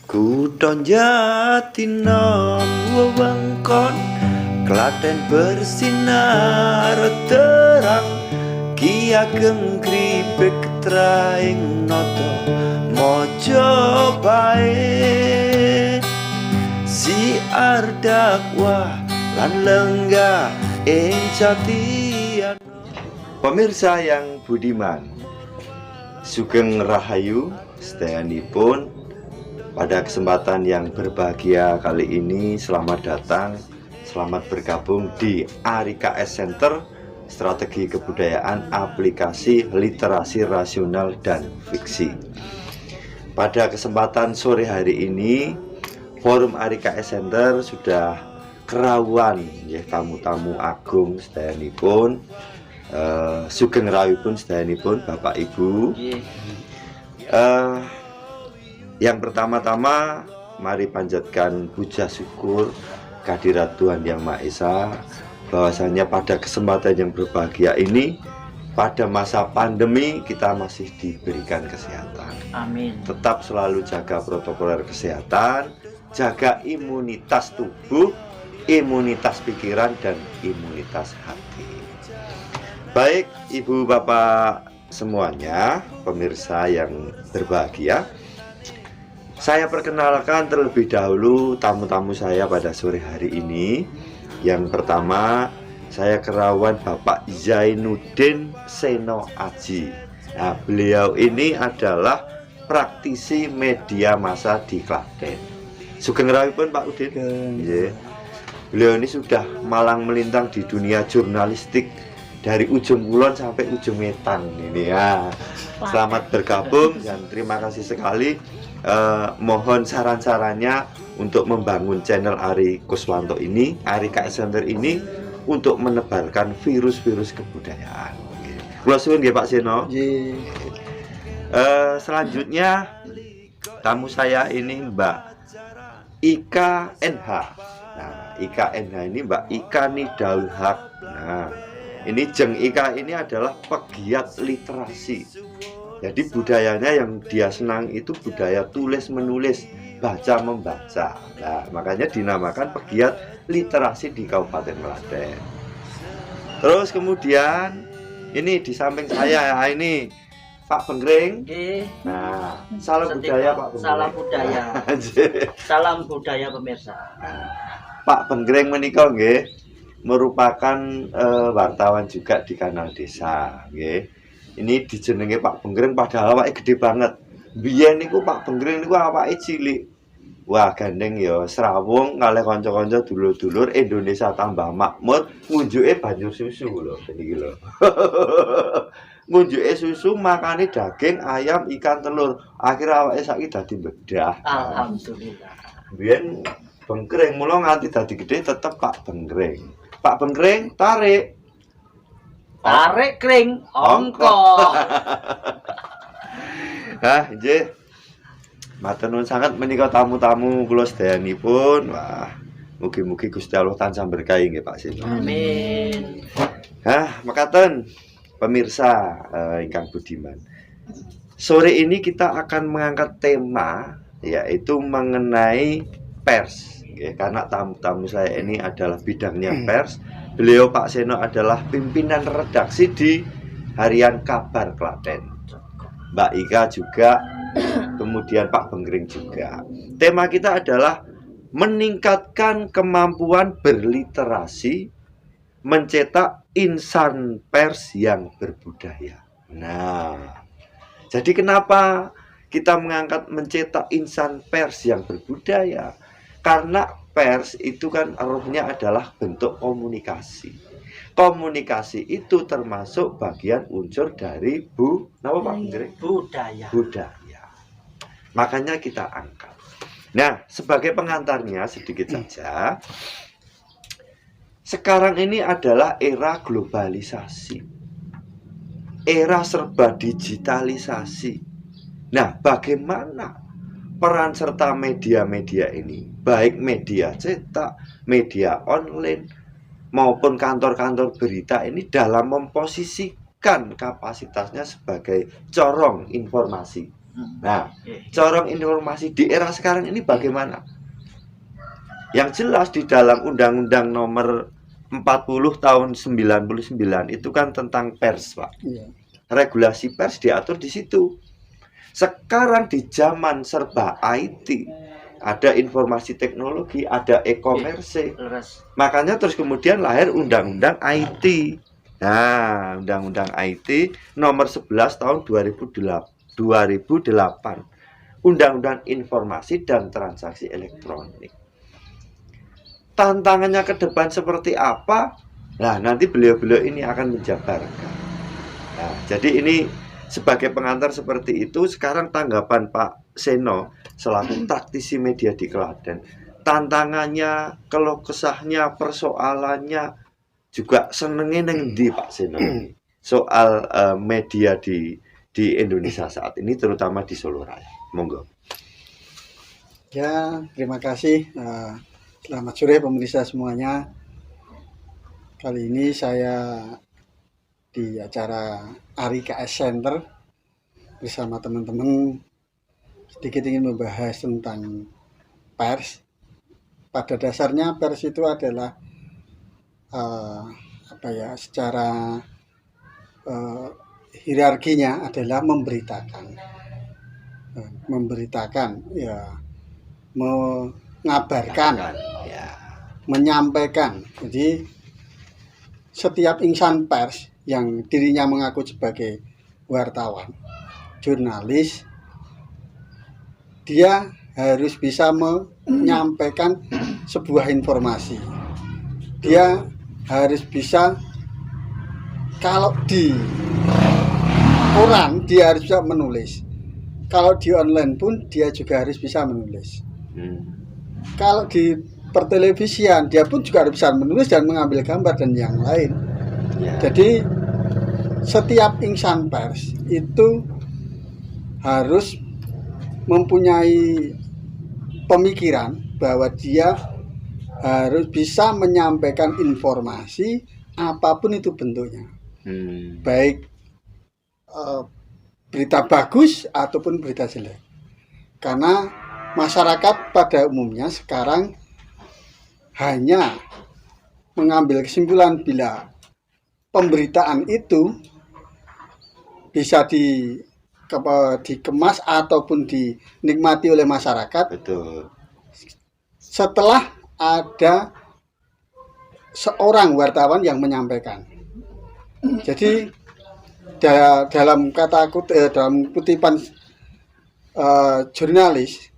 Kutha Jatinom wewengkon Klaten bersinar terang, Ki Ageng Kripik traing nata maja bae. Siar dakwah lan lenggah ing Jatiana. Pemirsa yang budiman, sugeng rahayu sedayanipun. Pada kesempatan yang berbahagia kali ini, selamat datang, selamat bergabung di ARIKS Center, Strategi Kebudayaan Aplikasi Literasi Rasional dan Fiksi. Pada kesempatan sore hari ini, Forum ARIKS Center sudah kerawuhan ya tamu-tamu agung sedayanipun, sugeng rawuhipun sedayanipun Bapak Ibu. Yang pertama-tama, mari panjatkan puja syukur kehadirat Tuhan Yang Maha Esa, bahwasanya pada kesempatan yang berbahagia ini, pada masa pandemi kita masih diberikan kesehatan. Amin. Tetap selalu jaga protokol kesehatan, jaga imunitas tubuh, imunitas pikiran, dan imunitas hati. Baik Ibu Bapak semuanya, pemirsa yang berbahagia, saya perkenalkan terlebih dahulu tamu-tamu saya pada sore hari ini. Yang pertama, saya kerawuhan Bapak Zainuddin Seno Aji. Nah, beliau ini adalah praktisi media massa di Klaten. Sugeng rawuhipun Pak Udin. Yeah. Beliau ini sudah malang melintang di dunia jurnalistik dari ujung kulon sampai ujung wetan ini ya. Selamat bergabung dan terima kasih sekali. Mohon saran-sarannya untuk membangun channel Ari Kuswanto ini, ARIKS Center ini, untuk menebarkan virus-virus kebudayaan. Kula suwun nggih Pak Seno. Selanjutnya tamu saya ini Mbak Ika NH. Nah, Ika NH ini Mbak Ika Nidaul Haq. Nah, ini Jeng Ika ini adalah pegiat literasi. Jadi budayanya yang dia senang itu budaya tulis menulis, baca membaca. Nah, makanya dinamakan pegiat literasi di Kabupaten Klaten. Terus kemudian ini di samping saya ini Pak Benggring. Nah, salam budaya Pak Benggring. Salam budaya. Salam budaya pemirsa. Pak Benggring menika nggih merupakan wartawan juga di Kanal Desa, nggih. Ini dijenenge Pak Benggring padahal awake gede banget. Biyen niku Pak Benggring niku awake cilik. Wah, gandeng ya srawung kalih kanca-kanca dulur-dulur Indonesia Tambah Makmur, ngunjuke banyu susu lho niki lho. Ngunjuke susu, makane daging, ayam, ikan, telur. Akhir awake saiki dadi bedah. Alhamdulillah. Biyen Benggring mula nganti dadi gede tetep Pak Benggring. Pak Benggring tarik. Tarik kring ongko. Hah, nggih. Matur nuwun sanget menika tamu-tamu kula sedayanipun. Wah, mugi-mugi Gusti Allah tansah berkahi nggih Pak Sino. Amin. Hah, mekaten pemirsa ingkang budiman. Sore ini kita akan mengangkat tema yaitu mengenai pers. Ya, karena tamu-tamu saya ini adalah bidangnya pers. Beliau Pak Seno adalah pimpinan redaksi di Harian Kabar Klaten. Mbak Ika juga, kemudian Pak Benggring juga. Tema kita adalah meningkatkan kemampuan berliterasi, mencetak insan pers yang berbudaya. Nah, jadi kenapa kita mengangkat mencetak insan pers yang berbudaya? Karena pers itu kan rohnya adalah bentuk komunikasi. Komunikasi itu termasuk bagian unsur dari Pak Benggring? Budaya. Makanya kita angkat. Nah, sebagai pengantarnya sedikit saja. Sekarang ini adalah era globalisasi. Era serba digitalisasi. Nah, bagaimana peran serta media-media ini, baik media cetak, media online, maupun kantor-kantor berita ini dalam memposisikan kapasitasnya sebagai corong informasi Nah, corong informasi di era sekarang ini bagaimana? Yang jelas di dalam Undang-Undang Nomor 40 tahun 99 itu kan tentang pers, Pak. Iya. Regulasi pers diatur di situ. Sekarang di zaman serba IT, ada informasi teknologi, ada e-commerce. Makanya terus kemudian lahir Undang-Undang IT. Nah, Undang-Undang IT nomor 11 tahun 2008. Undang-Undang Informasi dan Transaksi Elektronik. Tantangannya ke depan seperti apa? Nah, nanti beliau-beliau ini akan menjabarkan. Nah, jadi ini sebagai pengantar seperti itu. Sekarang tanggapan Pak Seno selaku praktisi media di Klaten. Tantangannya, keluh kesahnya, persoalannya, juga senengnya ngendi Pak Seno soal media di Indonesia saat ini, terutama di Solo Raya. Monggo. Ya, terima kasih. Selamat sore pemirsa semuanya. Kali ini saya di acara ARI KS Center bersama teman-teman sedikit ingin membahas tentang pers. Pada dasarnya pers itu adalah secara hierarkinya adalah memberitakan, ya, mengabarkan, Ya. menyampaikan. Jadi setiap insan pers yang dirinya mengaku sebagai wartawan, jurnalis, dia harus bisa menyampaikan sebuah informasi. Dia harus bisa, kalau di koran dia harus bisa menulis. Kalau di online pun dia juga harus bisa menulis. Kalau di pertelevisian dia pun juga harus bisa menulis dan mengambil gambar dan yang lain. Jadi setiap insan pers itu harus mempunyai pemikiran bahwa dia harus bisa menyampaikan informasi apapun itu bentuknya, baik berita bagus ataupun berita jelek. Karena masyarakat pada umumnya sekarang hanya mengambil kesimpulan bila pemberitaan itu bisa dikemas ataupun dinikmati oleh masyarakat. Betul. Setelah ada seorang wartawan yang menyampaikan. Jadi dalam dalam kutipan jurnalis,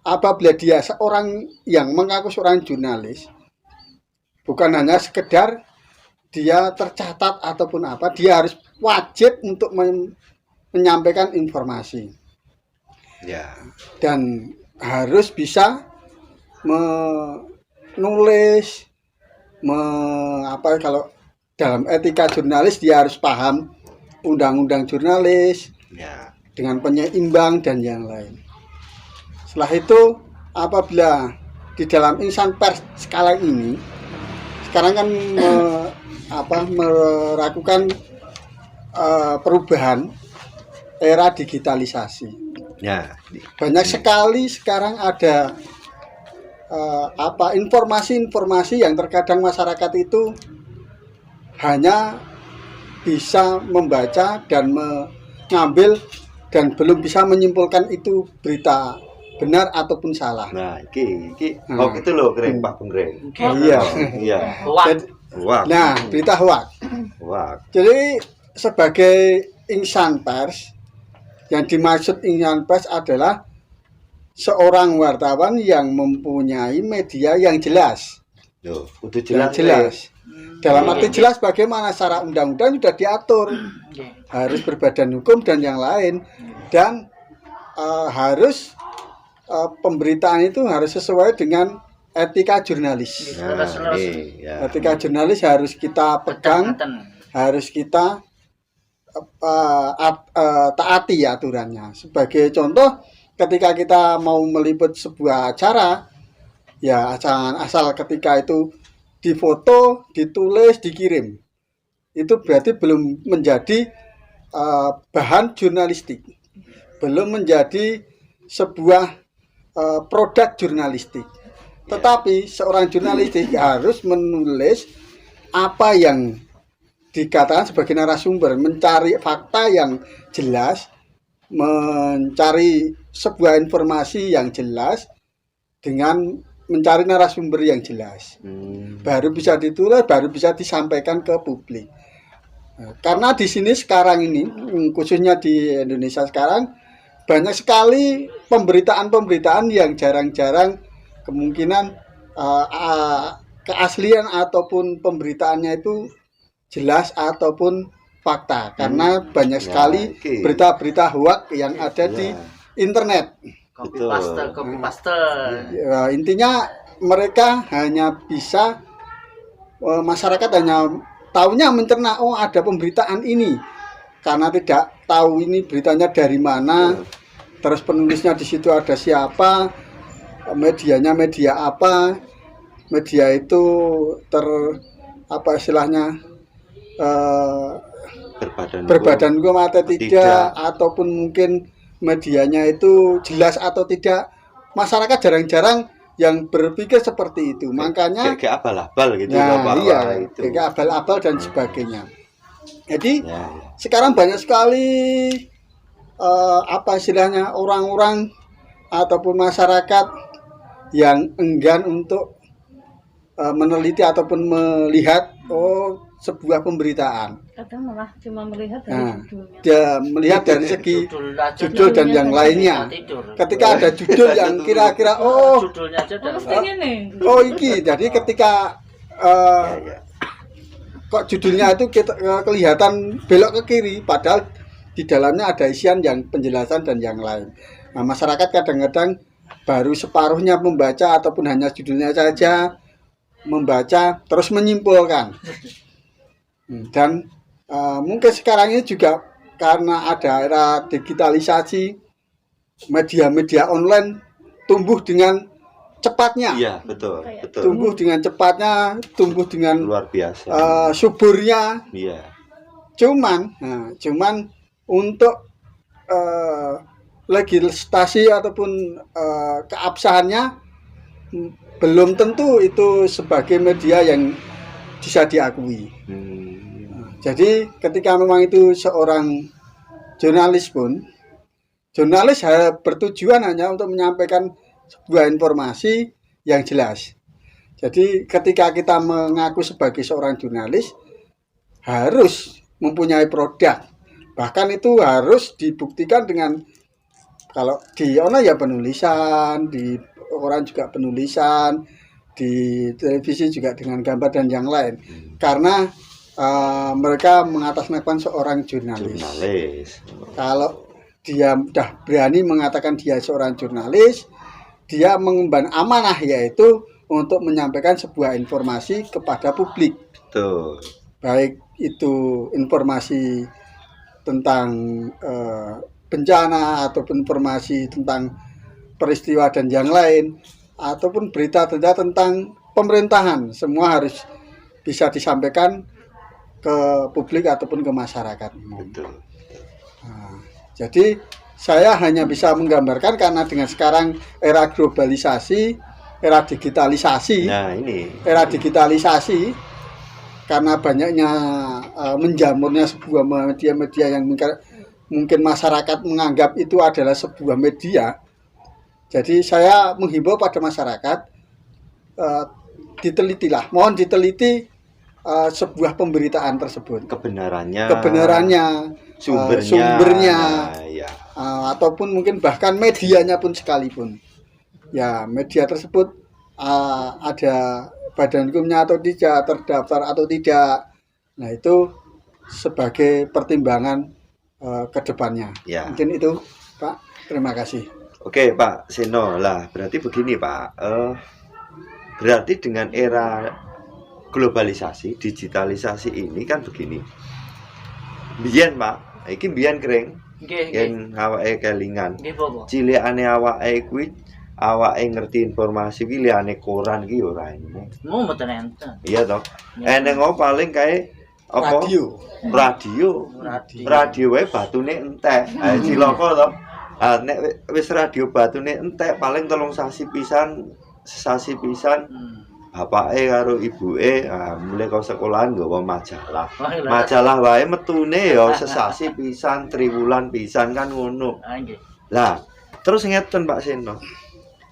apabila dia seorang yang mengaku seorang jurnalis, bukan hanya sekedar dia tercatat ataupun apa, dia harus wajib untuk menyampaikan informasi. Ya. Dan harus bisa menulis, kalau dalam etika jurnalis dia harus paham undang-undang jurnalis, Ya. dengan penyeimbang dan yang lain. Setelah itu, apabila di dalam insan pers skala ini sekarang kan melakukan perubahan era digitalisasi. Ya. Banyak sekali sekarang ada informasi-informasi yang terkadang masyarakat itu hanya bisa membaca dan mengambil dan belum bisa menyimpulkan itu berita benar ataupun salah. Nah, iki oh itu loh keren Pak Pengreng. Oh iya. Iya. Wah. Nah, berita hoax. Wah. Jadi sebagai insan pers, yang dimaksud insan pers adalah seorang wartawan yang mempunyai media yang jelas. Loh, udah jelas. Yang jelas. Dalam arti jelas bagaimana secara undang-undang sudah diatur. Harus berbadan hukum dan yang lain. Dan harus pemberitaan itu harus sesuai dengan etika jurnalis. Nah, ya. Etika jurnalis harus kita pegang, harus kita taati aturannya. Sebagai contoh, ketika kita mau meliput sebuah acara, ya jangan asal ketika itu difoto, ditulis, dikirim. Itu berarti belum menjadi bahan jurnalistik. belum menjadi sebuah produk jurnalistik. Tetapi seorang jurnalistik harus menulis apa yang dikatakan sebagai narasumber, mencari fakta yang jelas, mencari sebuah informasi yang jelas dengan mencari narasumber yang jelas. Baru bisa ditulis, baru bisa disampaikan ke publik. Karena di sini sekarang ini, khususnya di Indonesia sekarang, banyak sekali pemberitaan-pemberitaan yang jarang-jarang kemungkinan keaslian ataupun pemberitaannya itu jelas ataupun fakta, karena banyak sekali berita-berita hoax yang ada di internet. Copy paste. Ya, intinya mereka hanya bisa masyarakat hanya taunya mencerna, oh ada pemberitaan ini, karena tidak tahu ini beritanya dari mana, terus penulisnya di situ ada siapa, medianya media apa, media itu istilahnya berbadan hukum atau tidak, ataupun mungkin medianya itu jelas atau tidak. Masyarakat jarang-jarang yang berpikir seperti itu, makanya kayak abal-abal gitu. Kayak abal-abal dan sebagainya. Jadi sekarang banyak sekali istilahnya orang-orang ataupun masyarakat yang enggan untuk meneliti ataupun melihat sebuah pemberitaan. Kadang malah cuma melihat dari judulnya. Dia melihat dari segi judul dan yang lainnya. Ketika ada judul yang kira-kira judulnya aja iki. Jadi ketika kok judulnya itu kelihatan belok ke kiri, padahal di dalamnya ada isian yang penjelasan dan yang lain. Nah, masyarakat kadang-kadang baru separuhnya membaca ataupun hanya judulnya saja membaca terus menyimpulkan. Dan mungkin sekarang ini juga karena ada era digitalisasi, media-media online tumbuh dengan cepatnya. Iya, betul. Tumbuh dengan cepatnya, tumbuh dengan luar biasa. Suburnya. Iya. Cuman untuk legislasi ataupun keabsahannya belum tentu itu sebagai media yang bisa diakui. Jadi ketika memang itu seorang jurnalis pun, jurnalis bertujuan hanya untuk menyampaikan sebuah informasi yang jelas. Jadi ketika kita mengaku sebagai seorang jurnalis harus mempunyai produk. Bahkan itu harus dibuktikan dengan, kalau di online ya penulisan, di koran juga penulisan, di televisi juga dengan gambar dan yang lain. Karena mereka mengatasnamakan seorang jurnalis. Kalau dia sudah berani mengatakan dia seorang jurnalis, dia mengemban amanah, yaitu untuk menyampaikan sebuah informasi kepada publik. Betul. Baik itu informasi tentang bencana ataupun informasi tentang peristiwa dan yang lain, ataupun berita tentang pemerintahan, semua harus bisa disampaikan ke publik ataupun ke masyarakat. Betul. Nah, jadi saya hanya bisa menggambarkan karena dengan sekarang era globalisasi, era digitalisasi. Nah, ini era digitalisasi, karena banyaknya menjamurnya sebuah media-media yang mungkin masyarakat menganggap itu adalah sebuah media. Jadi saya menghimbau pada masyarakat, mohon diteliti sebuah pemberitaan tersebut, kebenarannya, sumbernya, ataupun mungkin bahkan medianya pun sekalipun. Ya, media tersebut ada badan hukumnya atau tidak, terdaftar atau tidak. Nah, itu sebagai pertimbangan ke depannya. Ya. Mungkin itu, Pak. Terima kasih. Oke, Pak Seno. Lah, berarti begini, Pak. Berarti dengan era globalisasi, digitalisasi ini kan begini. Biyen, Pak, iki biyen kering. Yen awake kelingan. Cilikane awake kuwi awake ngerti informasi ki liyane koran ki ora enek. Mboten enten. Iya toh. Eneng paling kae apa? Radio wae batune entek. Cilaka toh. Nek wis radio batune entek paling 3 sasi pisan, sasi pisan. Bapake karo ibuke mulai kok sekolahan nggawa majalah. Majalah wae metune ya sesasi pisan, triwulan pisan kan ngono. Lah, terus ngeten Pak Seno.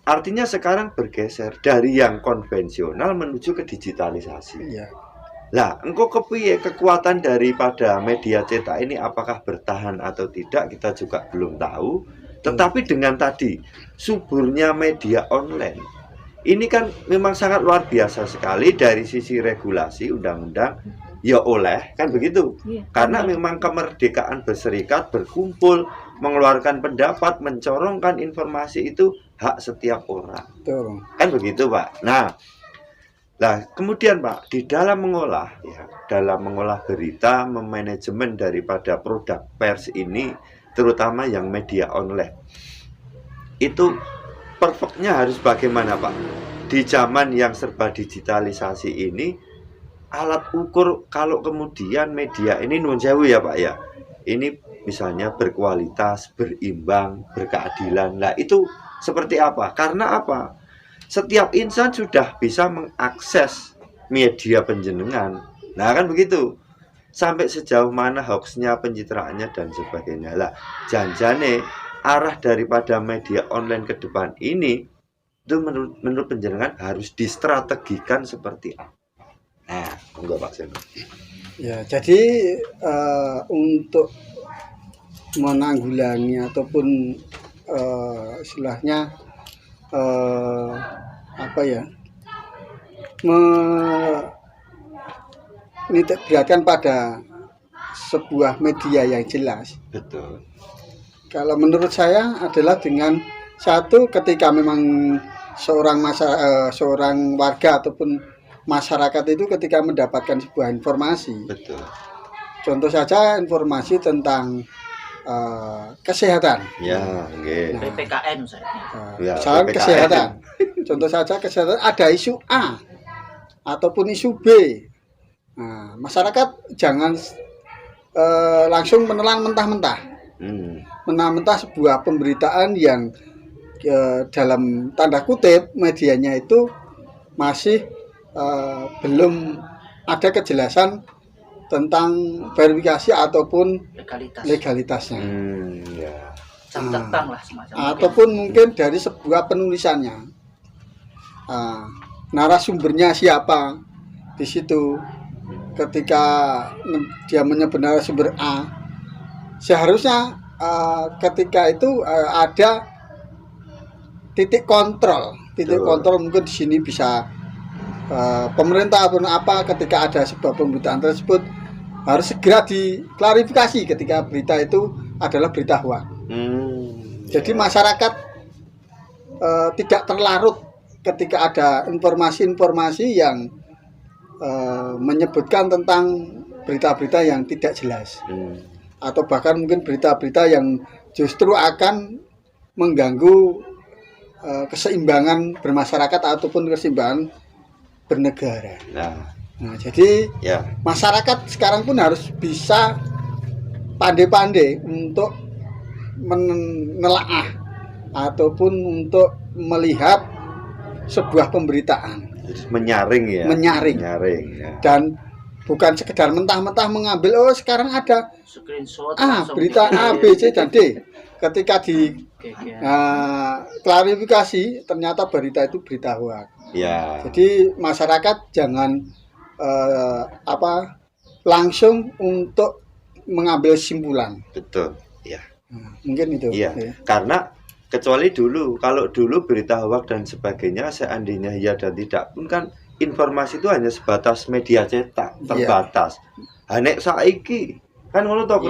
Artinya sekarang bergeser dari yang konvensional menuju ke digitalisasi. Iya. Lah, engkau kepiye kekuatan daripada media cetak ini apakah bertahan atau tidak kita juga belum tahu. Tetapi dengan tadi suburnya media online ini kan memang sangat luar biasa sekali dari sisi regulasi undang-undang ya oleh kan begitu. Karena memang kemerdekaan berserikat, berkumpul, mengeluarkan pendapat, mencorongkan informasi itu hak setiap orang. Betul. Kan begitu, Pak. Nah, kemudian Pak, di dalam mengolah berita, memanajemen daripada produk pers ini, terutama yang media online, itu perfectnya harus bagaimana Pak? Di zaman yang serba digitalisasi ini, alat ukur kalau kemudian media ini nuwun sewu ya Pak ya, ini misalnya berkualitas, berimbang, berkeadilan. Nah itu seperti apa? Karena apa? Setiap insan sudah bisa mengakses media penjenengan. Nah kan begitu. Sampai sejauh mana hoaxnya, pencitraannya dan sebagainya. Lah janjane arah daripada media online ke depan ini itu menurut penjenengan harus distrategikan seperti apa? Nah, enggak Pak Seno. Ya, jadi untuk menanggulangi ataupun istilahnya menitik beratkan pada sebuah media yang jelas. Betul. Kalau menurut saya adalah dengan satu, ketika memang seorang warga ataupun masyarakat itu ketika mendapatkan sebuah informasi. Betul. Contoh saja informasi tentang kesehatan. Ya, okay. Nah, PPKN misalnya. Misalnya kesehatan. Contoh saja kesehatan, ada isu A ataupun isu B. Nah, masyarakat jangan langsung menelan mentah-mentah. Mentah-mentah sebuah pemberitaan yang dalam tanda kutip medianya itu masih belum ada kejelasan tentang verifikasi ataupun legalitasnya. Ya. Jam terbang lah semacam. Ataupun mungkin dari sebuah penulisannya, narasumbernya siapa di situ. Ketika dia menyebut narasumber A, seharusnya ketika itu ada titik kontrol. Titik kontrol mungkin di sini bisa pemerintah ataupun apa, ketika ada sebuah pemberitaan tersebut harus segera diklarifikasi ketika berita itu adalah berita hoax. Jadi masyarakat tidak terlarut ketika ada informasi-informasi yang menyebutkan tentang berita-berita yang tidak jelas, atau bahkan mungkin berita-berita yang justru akan mengganggu keseimbangan bermasyarakat ataupun keseimbangan bernegara. Nah, jadi masyarakat sekarang pun harus bisa pandai-pandai untuk menelaah ataupun untuk melihat sebuah pemberitaan. Menyaring ya. Menyaring ya. Dan bukan sekedar mentah-mentah mengambil, oh sekarang ada screenshot berita A, B, C, dan D. Ketika di klarifikasi ternyata berita itu berita hoax. Ya. Jadi masyarakat jangan langsung untuk mengambil simpulan. Betul. Ya. Mungkin itu. Iya. Ya. Karena kecuali dulu, kalau dulu berita hoax dan sebagainya, seandainya ya dan tidak pun kan informasi itu hanya sebatas media cetak, terbatas. Nek saiki kan ngono to,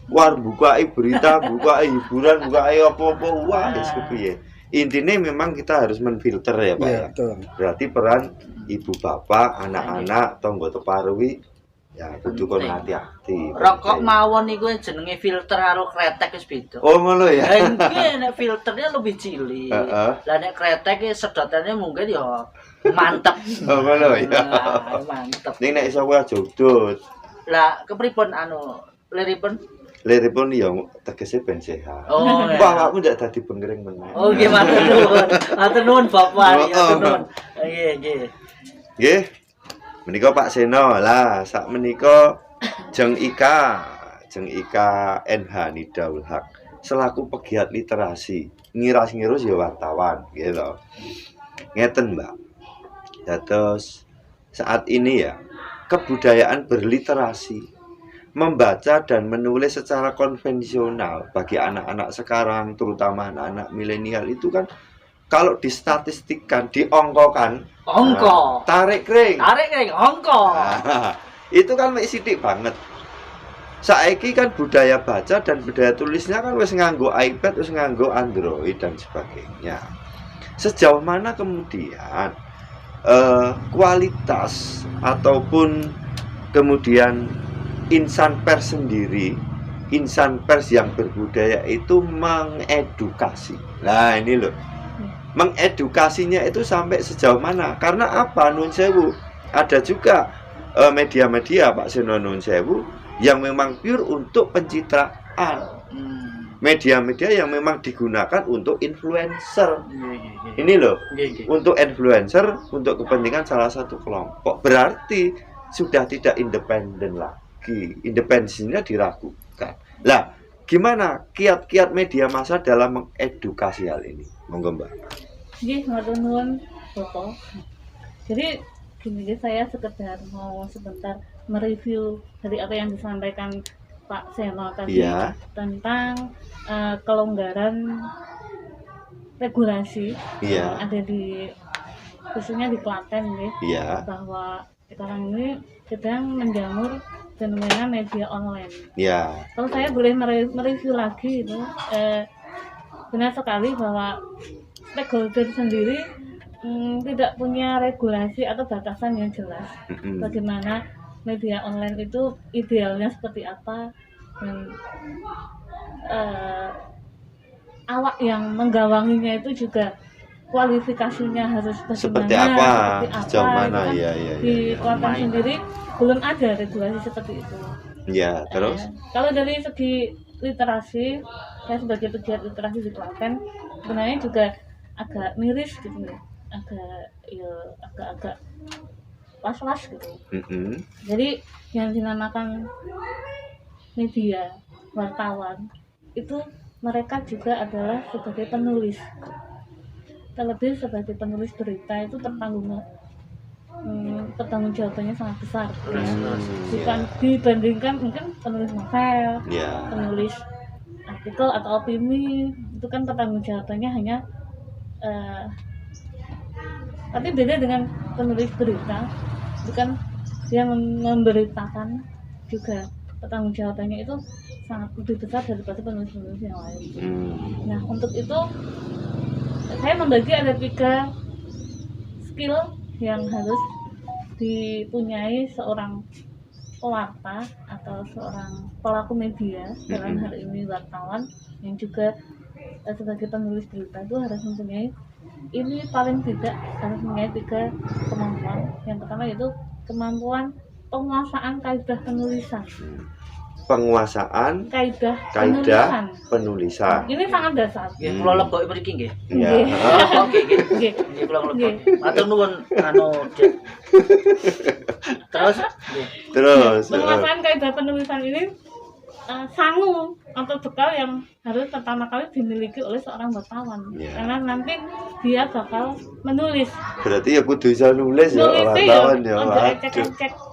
war buka berita, buka hiburan, buka apa-apa, wah wis kepiye. Intinya memang kita harus menfilter ya Pak ya. Berarti peran ibu bapak, anak-anak, tonggo teparwi ya kudu kon hati-hati. Rokok mawon niku jenenge filter karo kretek wis beda. Oh ngono ya. Lah iki nek filternya lebih cilik. Lah nek kretek iki sedotannya mungkin ya mantep. Oh ngono ya. Mantep. Ning nek iso wae jodot. Lah kepripun liripun? Liripun ya tegese ben sehat. Oh, Pak awakmu ndak dadi bengkring meneh. Oh, nggih matur nuwun. Matur nuwun Bapak. Matur nuwun. Nggih, nggih. Nggih. Menika Pak Seno lah, sak menika Jeng Ika NH Nidaul Haq selaku pegiat literasi, ngiras-ngirus ya wartawan, gitu. Ngeten, Mbak. Dados saat ini ya kebudayaan berliterasi, membaca dan menulis secara konvensional bagi anak-anak sekarang, terutama anak-anak milenial itu kan kalau distatistikkan, diongkokan, Ongko. Tarik kring, Ongko. Itu kan wis sithik banget. Saiki kan budaya baca dan budaya tulisnya kan wis nganggo iPad, wis nganggo Android dan sebagainya. Sejauh mana kemudian kualitas ataupun kemudian insan pers sendiri, insan pers yang berbudaya itu mengedukasi. Nah ini loh, mengedukasinya itu sampai sejauh mana? Karena apa? Nun sewu, ada juga media-media Pak Seno nun sewu yang memang pure untuk pencitraan. Media-media yang memang digunakan untuk influencer. Ini loh, untuk influencer, untuk kepentingan salah satu kelompok. Berarti sudah tidak independen lagi. Independensinya diragukan. Lah, gimana kiat-kiat media massa dalam mengedukasi hal ini? Monggo Mbak. Nggih, matur nuwun Bapak. Jadi gini, saya sekedar mau sebentar mereview dari apa yang disampaikan Pak Seno tadi tentang kelonggaran regulasi yang ada di khususnya di Klaten ya, bahwa sekarang ini sedang menjamur fenomena media online. Kalau saya boleh mereview lagi itu benar sekali bahwa stakeholder sendiri tidak punya regulasi atau batasan yang jelas bagaimana media online itu idealnya seperti apa, dan awak yang menggawanginya itu juga kualifikasinya harus bagaimana, seperti apa sejauh mana di Klaten sendiri belum ada regulasi seperti itu. Terus kalau dari segi literasi, saya sebagai pegiat literasi di Klaten sebenarnya juga agak miris gitu nih, agak was-was gitu. Jadi yang dinamakan media wartawan itu mereka juga adalah sebagai penulis, terlebih sebagai penulis berita itu pertanggungjawabannya sangat besar bukan dibandingkan mungkin penulis novel, penulis artikel atau opini, itu kan pertanggungjawabannya hanya tapi beda dengan penulis berita, itu kan dia memberitakan juga pertanggungjawabannya itu sangat lebih besar daripada penulis-penulis yang lain. Nah untuk itu saya membagi ada 3 skill yang harus dipunyai seorang pewarta atau seorang pelaku media, dalam hal ini wartawan yang juga sebagai penulis berita itu harus mempunyai, ini paling tidak harus mempunyai 3 kemampuan. Yang pertama yaitu kemampuan penguasaan kaidah penulisan. Penguasaan kaidah penulisan. Ini sangat dasar. Nggih, kula leboki mriki nggih. Oke, nggih. Kula leboki. Matur nuwun Terus. Penguasaan kaidah penulisan ini sangu atau bekal yang harus pertama kali dimiliki oleh seorang wartawan, karena nanti dia bakal menulis. Berarti ya kudu bisa nulis ya wartawan ya.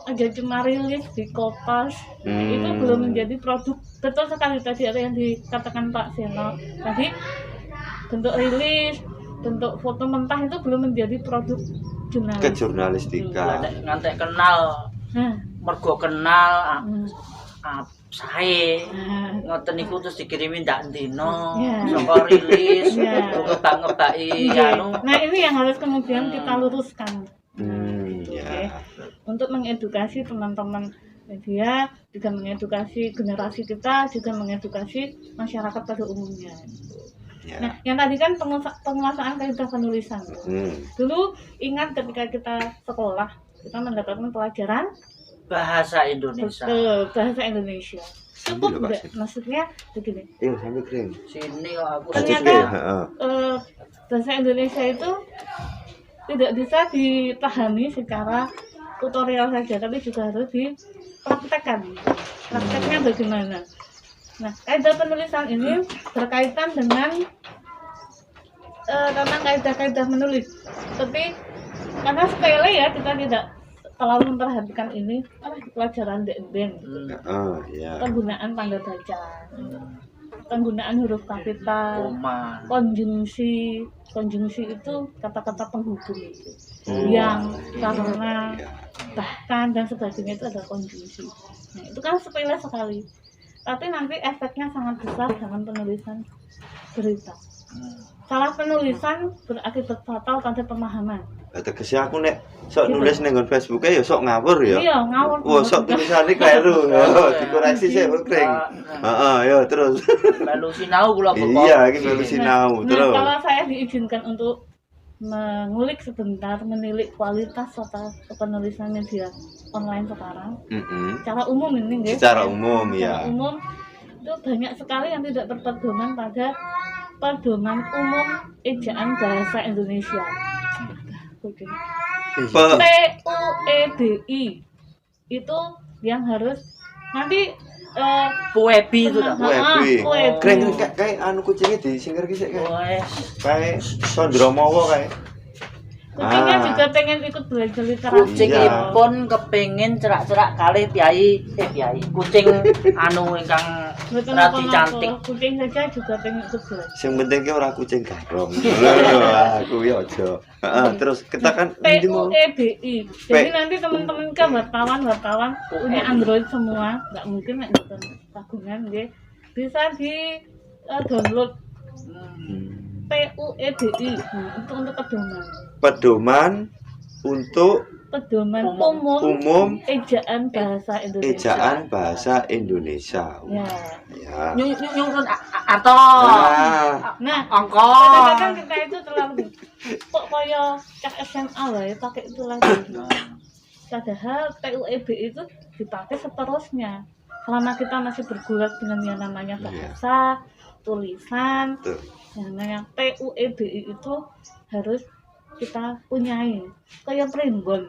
Aja cuma rilis di Kompas itu belum menjadi produk. Betul sekali tadi ada yang dikatakan Pak Seno tadi, bentuk rilis, bentuk foto mentah itu belum menjadi produk kejurnalistikan. Ngantek kenal, mergo kenal sae ngoten niku terus dikirimi ndak ndino saka rilis ngebak-ngebaki anu. Nah ini yang harus kemudian kita luruskan. Untuk mengedukasi teman-teman media, juga mengedukasi generasi kita, juga mengedukasi masyarakat pada umumnya. Nah, yang tadi kan penguasaan kaidah penulisan. Dulu ingat ketika kita sekolah, kita mendapatkan pelajaran bahasa Indonesia. Bahasa Indonesia. cukup Sambil lho, Pak. enggak? Maksudnya begini. Iya, sambil kering. Sini kok aku Ternyata Heeh. bahasa Indonesia itu tidak bisa dipahami secara tutorial saja, tapi juga harus dipraktekkan. Prakteknya bagaimana? Nah, kaidah penulisan ini berkaitan dengan tentang kaidah-kaidah menulis. Tapi karena sepele ya, kita tidak terlalu memperhatikan ini di pelajaran DNB. Iya. Penggunaan tanda baca, penggunaan huruf kapital, koma. konjungsi itu kata-kata penghubung itu, Oh, yang, iya. karena, Iya. bahkan dan sebagainya itu ada konjungsi. Nah, itu kan sepele sekali, tapi nanti efeknya sangat besar dengan penulisan berita. Salah penulisan berakibat fatal pada pemahaman. Tegese aku nek sok Gitu. nulis ning Facebook ya sok ngawur ya. Iya, ngawur. Wah, sok tulisane kleru. Dikoreksi sik kring. Heeh, yo terus. Melu sinau kula kok. Iya, iki melu sinau Nah, terus. kalau saya diizinkan untuk mengulik sebentar, menilik kualitas serta penulisan media online sekarang, secara umum ini, guys. Secara umum Secara ya. umum itu banyak sekali yang tidak berpedoman pada pedoman umum ejaan bahasa Indonesia. Oke. PUEBI itu yang harus nanti Puebi itu dah. Webi. Webi. Kring kayak anu kucingnya disingkir ki sik kayak. Wes. Kayak Sondromowo kayak. kucingnya Ah. juga pengen ikut belajar literasi. Kucingipun kepengin cerak-cerak kalih piyai, kucing anu ingkang Betul radi cantik. Kucing saja juga pengen ikut belajar. Sing penting ki ora kucing garong. Lho, aku ya aja. Heeh, terus kita kan endi mau? PUEBI. Jadi nanti teman-teman kan wartawan punya Android semua, nggak mungkin nek bukan kagungan nggih. Bisa di download PUEBI. Itu untuk pedoman. Pedoman untuk Pedoman Umum. umum ejaan bahasa Indonesia. ejaan bahasa Indonesia. Ya. Ya. Nyusun atau Ah, Nah, angka. kadang-kadang kita itu terlalu kok kaya cak SMA lah ya pakai itu lagi. Padahal PUEBI itu dipakai seterusnya. Selama kita masih bergulat dengan yang namanya bahasa, tulisan, tuh. yang namanya PUEBI itu harus kita punyai. Kayak primbon.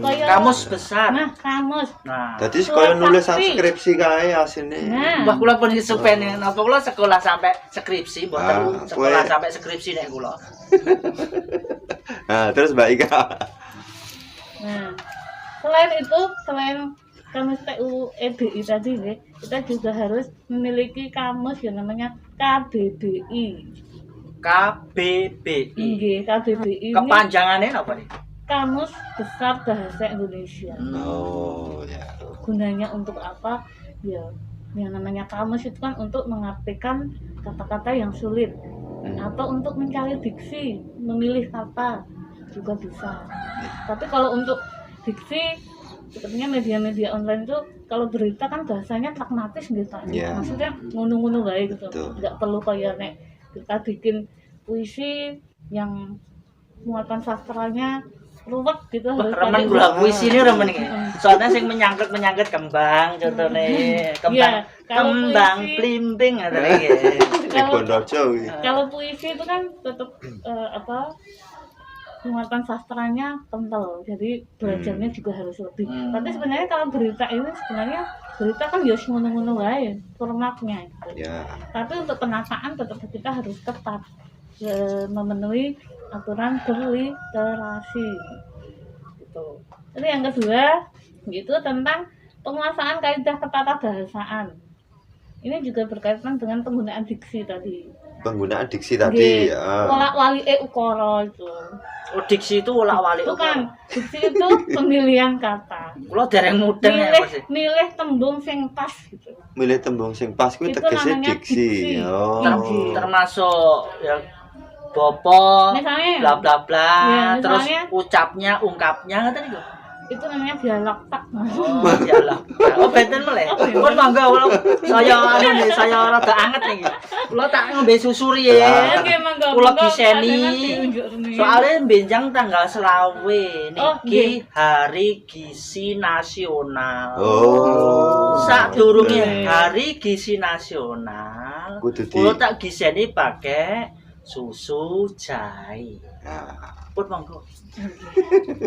Kayak- Kamus besar. Nah, kamus. Nah. Dadi kaya nulis Saksi. skripsi kae asine. Nah, Mbah kula pun kesupen napa kula sekolah sampai skripsi, mboten sekolah kowe- sampai skripsi nek kula. Nah, terus Mbak Ika. nah, selain kamus PUEBI tadi, kita juga harus memiliki kamus yang namanya KBBI. KBBI. Nggih, KBBI ini Kepanjangannya apa nih? Kamus Besar Bahasa Indonesia. Oh, ya. Gunanya untuk apa? Ya, yang namanya kamus itu kan untuk mengartikan kata-kata yang sulit atau untuk mencari diksi, memilih kata juga bisa. Tapi kalau untuk diksi, sepertinya media-media online itu kalau berita kan bahasanya pragmatis gitu. Iya. Maksudnya ngunu-ngunu wae gitu. Betul. Nggak perlu kayak nek kita bikin puisi yang muatan sastranya ruwet gitu. harus Remen pakai kula puisi ini remen iki. Mm. Soalnya sing menyangkut kembang contohnya kembang Iya, kalau kembang puisi- blimbing ngoten iki. Di Kalau- Bondojo iki. Kalau puisi itu kan tetap muatan sastranya kental, jadi belajarnya juga harus lebih. Tapi sebenarnya kalau berita ini sebenarnya berita kan ya ngono-ngono wae formatnya gitu. Ya. Tapi untuk penataan tetap kita harus ketat memenuhi aturan berliterasi gitu. Jadi yang kedua itu tentang penguasaan kaidah ketatahahasaan. Ini juga berkaitan dengan penggunaan diksi tadi. Penggunaan diksi tadi. Nggih, Ya. Wolak-wali ukara itu. Oh, diksi itu wolak-walik. Bukan, diksi itu pemilihan kata. Kula dereng mudeng ya Milih, Mas. milih tembung sing pas gitu. Milih tembung sing pas kuwi Itu tegese namanya diksi. diksi. Oh. Termasuk ya bopo Misalnya bla bla bla Ya, terus misalnya- ucapnya ungkapnya ngoten niku. Itu namanya dialog tak. Oh, dialog. Oh, benten meleh. Pun mangga kula saya nih, saya rada anget nih. Kula tak ngombe susu riyen. Nggih mangga. Kula diseni. Soale benjang tanggal 20 niki Hari Gizi Nasional. Oh. Sadurunge Hari Gizi Nasional, kula tak giseni pakai susu jahe. Nah, Pun monggo.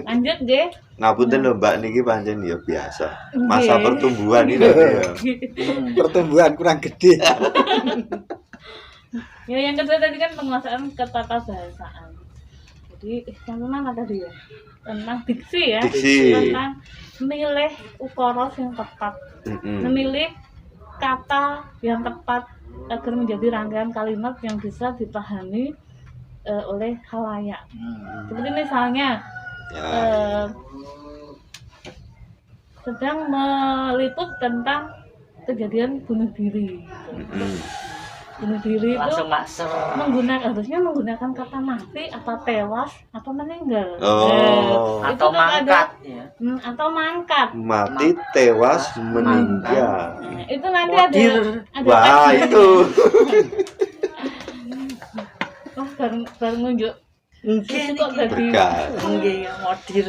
Lanjut nggih. ngapunten lho Mbak niki pancen ya biasa. Masa pertumbuhan ini ya. Pertumbuhan kurang gede. Ya yang kedua tadi kan penguasaan ketatabahasaan. Jadi yang mana tadi ya? Tentang diksi ya. Diksi. Tentang memilih ukara yang tepat. Memilih kata yang tepat agar menjadi rangkaian kalimat yang bisa dipahami oleh khalayak. Seperti misalnya sedang meliput tentang kejadian bunuh diri. Bunuh diri itu harusnya menggunakan kata mati atau tewas atau meninggal. Atau mangkat ya. Atau mangkat. Mati, tewas, meninggal. Itu nanti ada wah, itu. Wah, baru nunjuk. Nggih kok jadi nggih modir.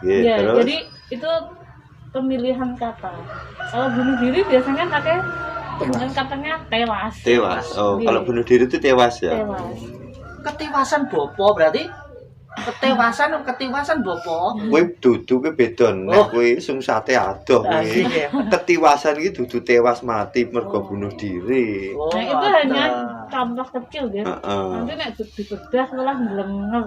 Ya, jadi itu pemilihan kata. Kalau bunuh diri biasanya pakai katanya tewas. Tewas. Oh, kalau bunuh diri itu tewas ya. Tewas. Ketewasan bopo berarti ketiwasan bopo. Kowe dudu kowe beda nek kowe sungsate adoh kowe. Ketiwasan iki dudu tewas mati mergo bunuh diri. Nah, itu hanya contoh kecil ya. Nanti nek dibedah malah melenger.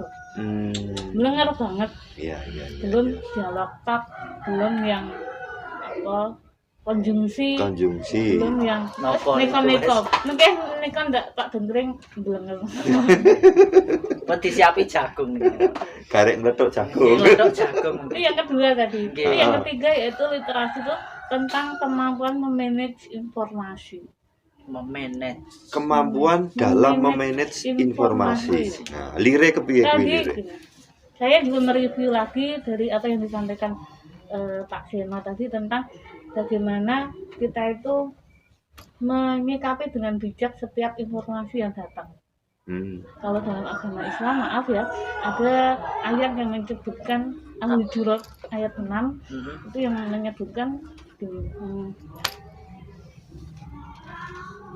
Melenger banget. Iya. Belum dialog tak, belum yang apa konjungsi, belum yang neko. Mungkin neko ndak tak dengring blenger. Buat disiapi jagung. Garek meletuk jagung. Jagung. Itu yang kedua tadi. Yang ketiga yaitu literasi itu tentang kemampuan memanage informasi. Kemampuan dalam memanage informasi. Nah, lire kepiye kuwi lire? Saya juga mereview lagi dari apa yang disampaikan Pak Seno tadi tentang bagaimana kita itu menyikapi dengan bijak setiap informasi yang datang. Kalau dalam agama Islam, maaf ya, ada ayat yang menyebutkan Al-Hujurat ayat 6 itu yang menyebutkan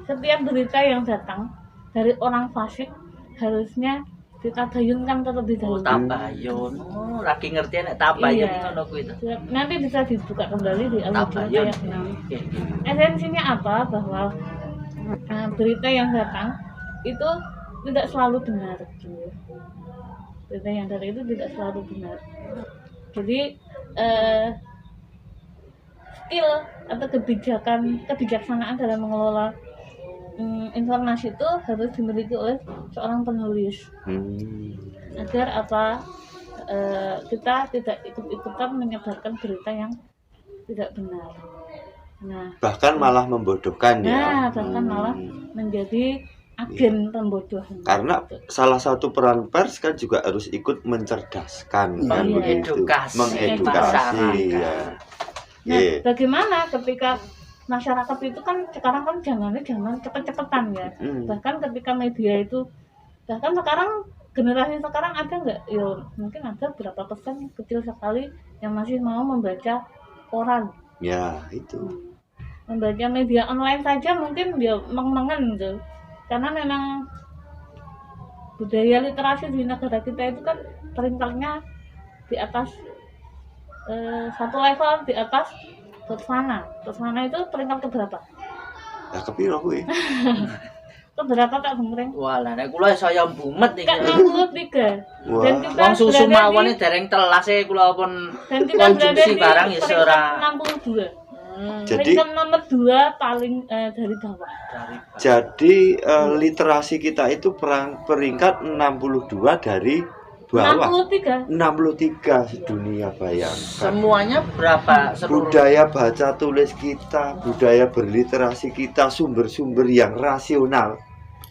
setiap berita yang datang dari orang fasik harusnya ditabayunkan terlebih dahulu. Tabayun. Lagi ngerti nek tabayun ngono kuwi to. Nanti bisa dibuka kembali di Al-Hujurat ayat 6. Esensinya apa? Bahwa berita yang datang itu tidak selalu benar. Berita yang datang itu tidak selalu benar. Jadi skill atau kebijaksanaan dalam mengelola informasi itu harus dimiliki oleh seorang penulis agar kita tidak ikut-ikutan menyebarkan berita yang tidak benar. Nah, bahkan malah membodohkan ya. Bahkan malah menjadi agen pembodohan. Karena salah satu peran pers kan juga harus ikut mencerdaskan, kan begitu, mengedukasi. Ya. Nah, bagaimana ketika masyarakat itu kan sekarang kan jangan cepet-cepetan ya. Bahkan ketika media itu, bahkan sekarang generasi sekarang ada nggak? Ya mungkin ada berapa persen kecil sekali yang masih mau membaca koran. Ya itu. Membaca media online saja mungkin dia meng-mengen gitu. Karena memang budaya literasi di negara kita itu kan peringkatnya di atas satu level di atas Botswana itu peringkat keberapa? Ya kepiro kuwi? Keberapa tak Bung? Walah nek kula saya mbumet iki. Kan 63. Wah. Dan kita wong susu mawon dereng telas e kula pun konsumsi barang ya ora 62. Jadi nomor 2 paling dari bawah. Jadi literasi kita itu peringkat 62 dari bawah. 63 sedunia, bayangkan. Semuanya berapa seluruh? Budaya baca tulis kita, budaya berliterasi kita, sumber-sumber yang rasional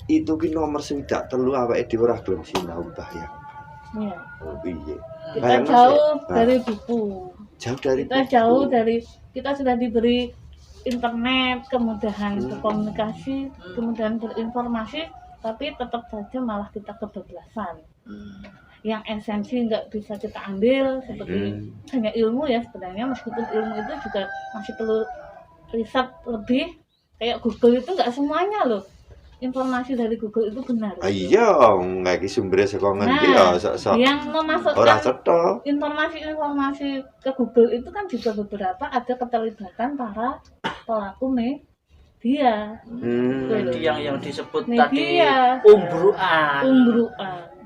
itu ki nomor 3 awake dhewe ora gelem sinau, bayang. Iya. Oh iya. Kita Bayangno jauh sih. dari buku. Jauh dari Kita buku. jauh dari, kita sudah diberi internet, kemudahan berkomunikasi, kemudahan berinformasi, tapi tetap saja malah kita kebablasan. Yang esensi nggak bisa kita ambil, seperti hanya ilmu ya sebenarnya, meskipun ilmu itu juga masih perlu riset lebih. Kayak Google itu nggak semuanya loh, informasi dari Google itu benar. Iya, nggak sumbernya saka ngendi ya, sok-sok. yang Ora memasukkan cetha. informasi-informasi ke Google itu kan juga beberapa ada keterlibatan para pelaku media. Yang disebut tadi Media. umbruan.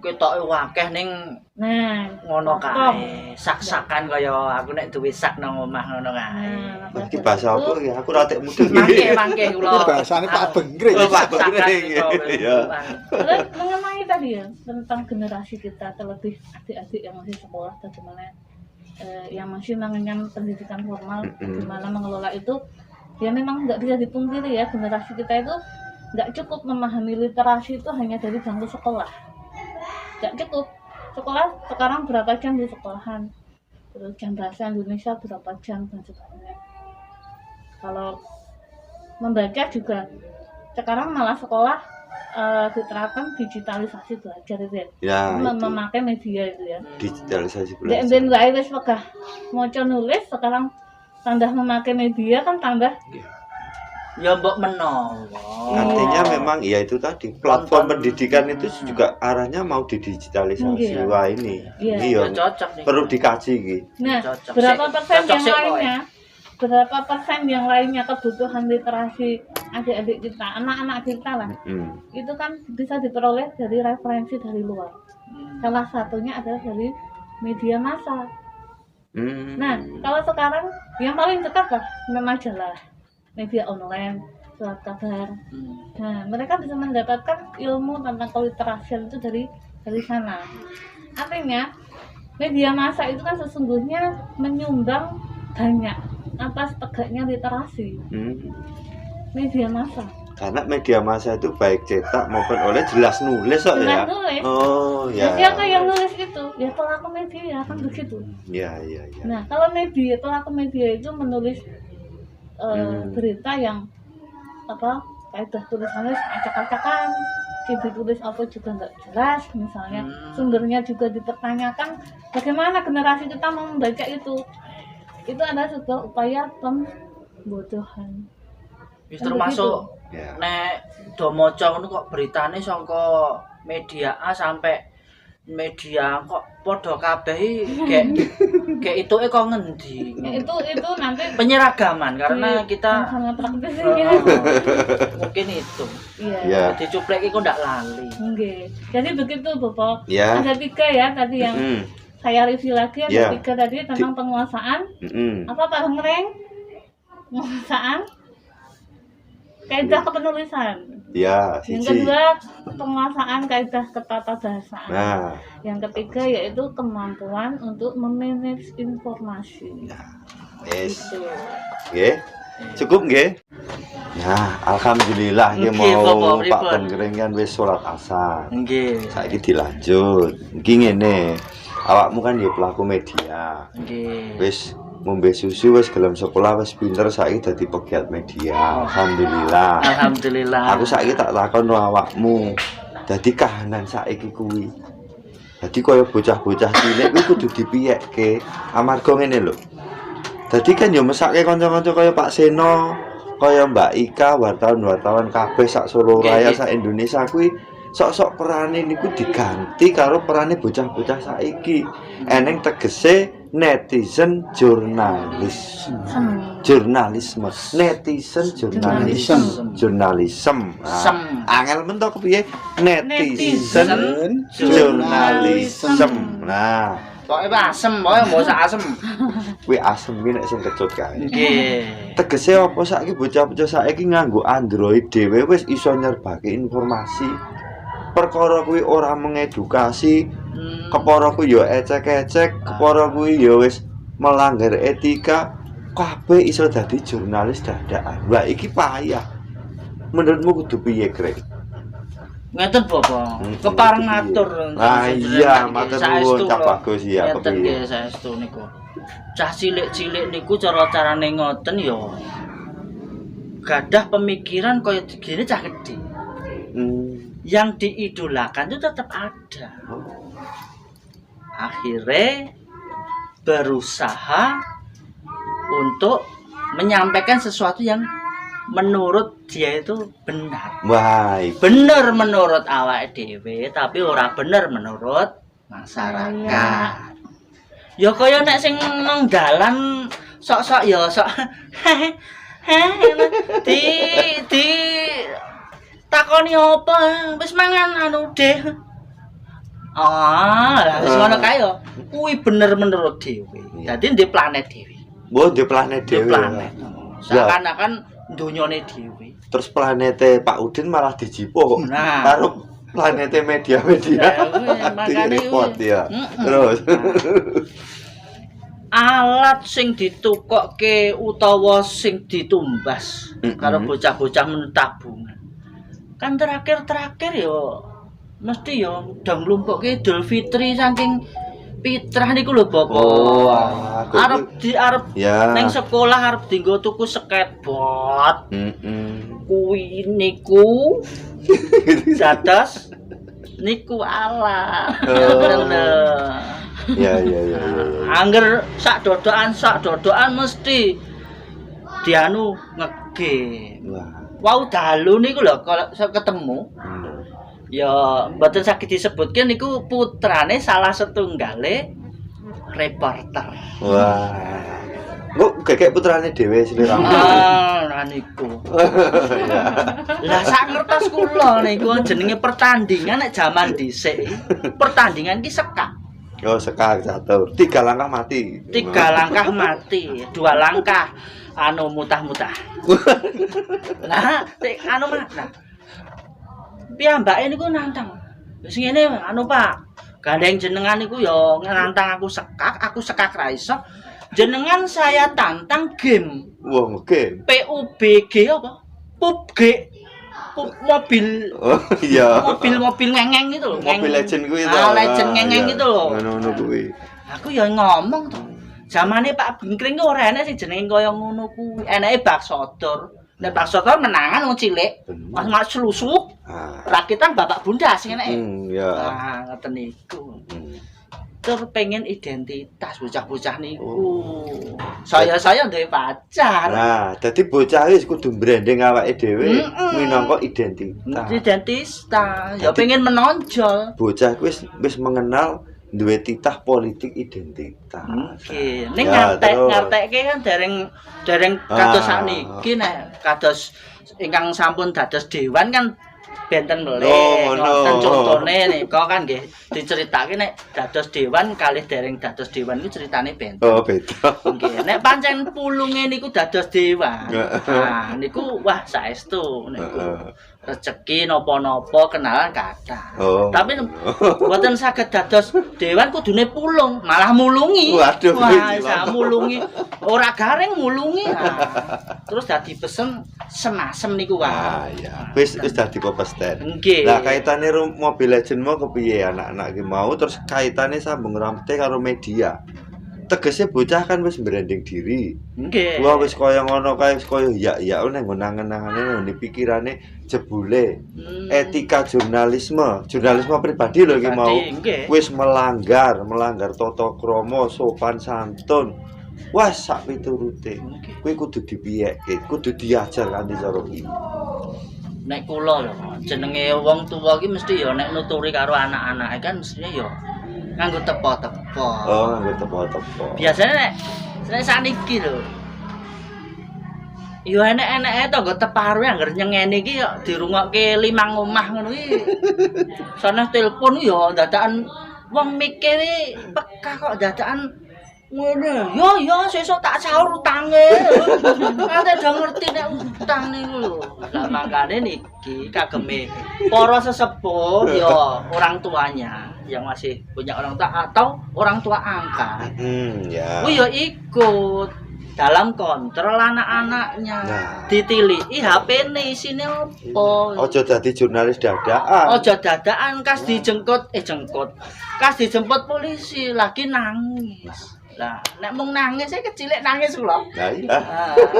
Ketoke akeh ning Nah, ngono potong. kae. Sak-sakan kaya aku nek duwe sak nang omah ngono kae. Nah, maka Iki dari bahasa itu, apa ya? Aku ora tek mudeng. Mangke Ini kula. bahasanya Pak Benggring. Oh, Pak Sak-sakan Benggring. gitu, Iya. umbruan. terus mengenai tadi ya tentang generasi kita, terlebih adik-adik yang masih sekolah, bagaimana yang masih mengenyam pendidikan formal, bagaimana mengelola itu, ya memang nggak bisa dipungkiri ya, generasi kita itu nggak cukup memahami literasi itu hanya dari bangku sekolah. Nggak cukup. Sekolah sekarang berapa jam di sekolahan, terus jam bahasa Indonesia berapa jam dan sebagainya. Kalau membaca juga sekarang malah sekolah diterapkan digitalisasi belajar itu ya, Ya, itu memakai media itu ya. digitalisasi Dan belajar. wae wis wegah maca nulis, sekarang tambah memakai media kan tambah Ya mbok menawa. Artinya memang ya itu tadi platform pendidikan itu juga arahnya mau didigitalisasi. Iya. Wah ini, Iya. ini Ya yang cocok nih. perlu dikaji gitu. nah Cocok. berapa Sik, persen cocok yang sik, Boy. lainnya, berapa persen yang lainnya kebutuhan literasi adik-adik kita, anak-anak kita lah, itu kan bisa diperoleh dari referensi dari luar. Salah satunya adalah dari media massa. Nah, kalau sekarang yang paling dekat lah majalah, media online, surat kabar. Nah, mereka bisa mendapatkan ilmu tentang keliterasian itu dari sana. Artinya, media massa itu kan sesungguhnya menyumbang banyak atas tegaknya literasi. Media massa. Karena media massa itu baik cetak maupun oleh jelas nulis kok ya. Jelas nulis. Oh Nah, ya. siapa yang nulis itu? Ya pelaku media kan begitu. Ya ya ya. Nah, kalau media, pelaku media itu menulis berita yang apa, kaidah tulisannya acak-acakan, ditulis apa juga nggak jelas, misalnya sumbernya juga dipertanyakan. Bagaimana generasi kita mau membaca itu? Itu adalah sebuah upaya pembodohan. Wis termasuk Ya. nek do maca ngono kok beritane saka media A sampai media kok padha kabeh kayak ituke kok ngendi. Ya, itu nanti Penyeragaman karena di- kita sangat praktis Oh, ya. mungkin itu. Iya. Ya. Dicuplek iku ndak lali. Nggih. Jadi begitu Bapak. Ya. Ada 3 ya tadi yang saya review lagi, ada Ya. 3 tadi tentang penguasaan. Apa Pak Hengreng? Penguasaan kaidah kepenulisan. Ya, Yang siji. kedua, penguasaan kaidah ketatabahasaan. Nah, Yang ketiga yaitu kemampuan untuk memanage informasi. wis. Gitu. Nggih. Cukup nggih? Nah, alhamdulillah ya Nggih, mau Bapak, Pak pripun? Penggering kan wis salat asar. Nggih. Saiki dilanjut. Iki ngene. Awakmu kan ya pelaku media. Nggih. Wis ngombe susu wis gelem sekolah wis pinter saiki dadi pegiat media. Alhamdulillah. Alhamdulillah. Aku saiki tak takono awakmu. Dadi kahanan saiki kuwi. Dadi kaya bocah-bocah cilik kuwi kudu dipiyekke. Amarga ngene lho. Dadi kan yo mesake kanca-kanca kaya Pak Seno, kaya Mbak Ika, wartawan-wartawan kabeh sak Solo Raya, sak Indonesia kuwi sok-sok perane niku diganti karo perane bocah-bocah saiki. Eneng tegese netizen jurnalisme. Netizen jurnalisme. Sem. Angel men to kepiye? Netizen Netizen jurnalisme. Nah, Pokoke asem, pokoke mbok sak asem. kuwi asem kuwi nek sing kecut kae. Nggih. Tegese apa saiki bocah-bocah saiki nganggo Android dhewe wis iso nyerbake informasi. Perkara kuwi ora mengedukasi, kepara kuwi ya ecek-ecek, kepara kuwi ya wis melanggar etika, kabeh iso dadi jurnalis dadakan. Wah, iki payah. Menurutmu kudu piye, Greg? Ngeten Bapak. Kepareng ngatur. Ah iya, matur nuwun Cak Bagus ya ngeten kepiye. nggih saestu niku. Cah cilik-cilik niku cara-carane ngoten ya gadah pemikiran kaya gini cah gede. Yang diidolakan itu tetap ada. Akhirnya berusaha untuk menyampaikan sesuatu yang menurut dia itu benar. Wah, Bener menurut awak dhewe tapi ora bener menurut masyarakat. Ya kaya nek sing nang dalan sok-sok ya sok di takoni apa wis mangan anu deh. Lah wis ngono kae yo. Kuwi bener menurut dhewe. Dadi di planet dhewe. mbok di planet Di dhewe. planet. Seakan-akan donyane dhewe. Terus planete Pak Udin malah dijipuk Nah. karo planete media-media. Makane Di report ya. Heeh. Terus alat sing ditukokke utawa sing ditumbas karo bocah-bocah mentabungan. Kan terakhir ya mesti ya udah nglumpukke Idul Fitri saking fitrah niku lho Bapak. Oh, arep ya. nang sekolah arep dienggo tuku skateboard. Heeh. Kuwi niku dados niku ala. Ya. Angger sak dodokan mesti dianu ngege. Wah. Wau dalu niku lho kalau ketemu ya mboten saged disebutke niku putrane salah setunggale reporter. Wah. Kok gekek putrane dhewe sliramu. Lah niku. Lah sak ngertos kula niku jenenge pertandingan nek jaman dhisik. Pertandingan ki sekak. Oh, sekak catur. 3 langkah mati. 3 langkah mati, 2 langkah anu mutah-mutah. Nah, anu mah. Nah. Piyambake niku nantang. Wis ngene anu Pak. Gandeng jenengan niku ya nantang aku sekak ra iso. Jenengan saya tantang game. Wah, game. PUBG apa? PUBG. Mobil. Oh, iya. Mobil ngengeng gitu loh. Mobil Legend kuwi to. Legend ngengeng gitu loh. Ngono kuwi. Aku ya ngomong to. Zamane Pak Bingkring ku ora enek sing jenenge kaya ngono kuwi. Eneke Bak Sodor. Nek Bak Sodor menangan wong cilik. Mas selusuk. Rakitan bapak bunda sing eneke. Ya. Nah, ngoten niku. Tur pengen identitas bocah-bocah niku. Saya duwe pacar. Nah, dadi bocah wis kudu branding awake dhewe minangka identitas. Identitas. Ya pengen menonjol. Bocah wis mengenal duwe titah politik identitas. Oke, ning Ya, ngartekke kan dereng kados sakniki nek kados ingkang sampun dados dewan kan benten melih. Ngoten contone nika kan nggih diceritake nek dados dewan kalih dereng dados dewan niku critane benten. Oh, beda. Nggih, nek pancen pulunge niku dados dewan. Nah, niku wah saestu niku. Rezeki napa-napa kenalan kathah. Tapi mboten saged dados dewan kudune pulung, malah mulungi. Waduh, wah, isa mulungi. Ora garing mulungi. Terus dadi pesen semasem niku wah. Ya, wis dadi pepesten. Nggih. Lah kaitane Mobile Legends mau kepiye anak-anak ki mau terus kaitane sambung rambute karo media. Tegese bocah kan wis branding diri. Nggih. Wah wis kaya ngono kae wis kaya ya nang ngenang-ngenangane nang pikirane jebule etika jurnalisme pribadi lho iki mau wis melanggar tata krama sopan santun. Wah sak piturute. Kuwi kudu dipiyeke, kudu diajar kanthi cara iki. Nek kula lho jenenge wong tuwa iki mesti ya nek nuturi karo anak-anake kan mestinya ya nganggo tepo-tepo. Oh, nganggo tepo-tepo. Biasane nek saniki lho. Ya enek-eneke to nggo teparu anggar nyengeni iki ya dirungokke 5 omah ngono iki. Sono telepon ya dadakan wong mikir peka kok dadakan ngene. Ya sesuk tak sahur utange. Ate do ngerti nek utang niku lho. Lah makane niki kageme para sesepuh ya orang tuanya yang masih punya orang tua atau orang tua angkat. Ya. Kuwi ya ikut dalam kontrol anak-anaknya. Nah. Ditiliki HP-ne isine opo. Ojo dadi jurnalis dadakan. Ojo dadakan kas dijemput kas dijemput polisi lagi nangis. Lah nek mung nangis kecilik nangis lho. Lah iya.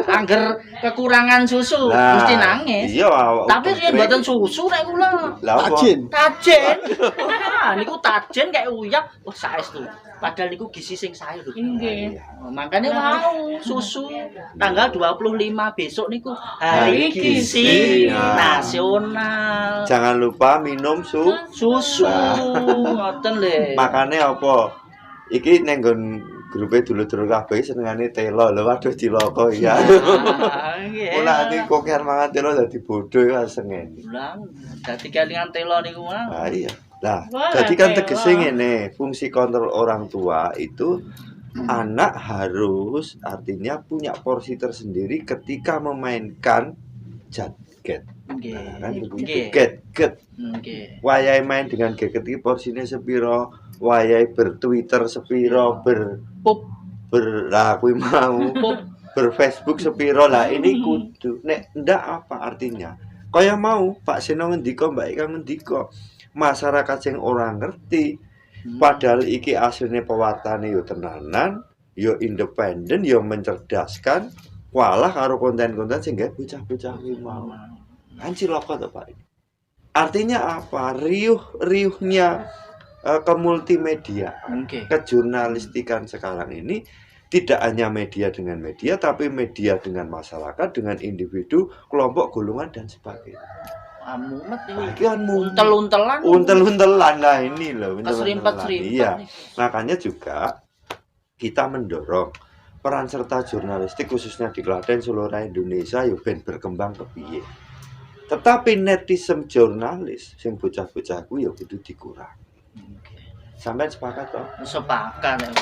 Angger kekurangan susu Lah, mesti nangis. Iya. Tapi yen mboten susu nek kula. Lah apa? Tajin. Tajen. Niku tajen kayak uyak wah saestu. Padahal niku gizi sing sae lho. Inggih. Makanya mau susu tanggal 25 besok niku hari gizi nasional. Jangan lupa minum Susu ngoten le. makane apa? Iki ning nggon grupe dulur-dulur kabeh senengane telo lho waduh cilaka ya. Ora ati kokean mangan telo dadi bodho ya sengene. Ulang dadi kelingan telo niku mah. Nah iya. Lah, Wah, jadi kan telo. tegese ngene, fungsi kontrol orang tua itu anak harus artinya punya porsi tersendiri ketika memainkan gadget. Nggih. Nah, kan begitu. Nggih. Gadget. Nggih. Wayahe main dengan gadget iki porsinya sepiro, wayahe bertwitter sepiro, Pup lah kuwi mau pup. berfacebook sepiro lah ini kudu nek ndak apa artinya kaya mau Pak Seno ngendika Mbak Ika ngendika masyarakat sing ora ngerti padahal iki asline pewartane yo tenanan yo independen yo mencerdaskan walah karo konten-konten sing gawe bocah-bocah kuwi mau kan cilaka to Pak artinya apa riuhnya kemultimedia Nggih. kejurnalistikan sekarang ini tidak hanya media dengan media, tapi media dengan masyarakat, dengan individu, kelompok, golongan, dan sebagainya. Mumet Nah, iki. iki kan Untel-untelan. untel-untelan lah ini loh. Keserimpet-serimpet. Iya, makanya juga kita mendorong peran serta jurnalistik khususnya di Klaten, Solo, Indonesia, yo ben berkembang kepiye. Tetapi netizen jurnalis, sing bocah-bocah ku yo kudu dikurangi. Sampai sepakat toh? Sepakat ya.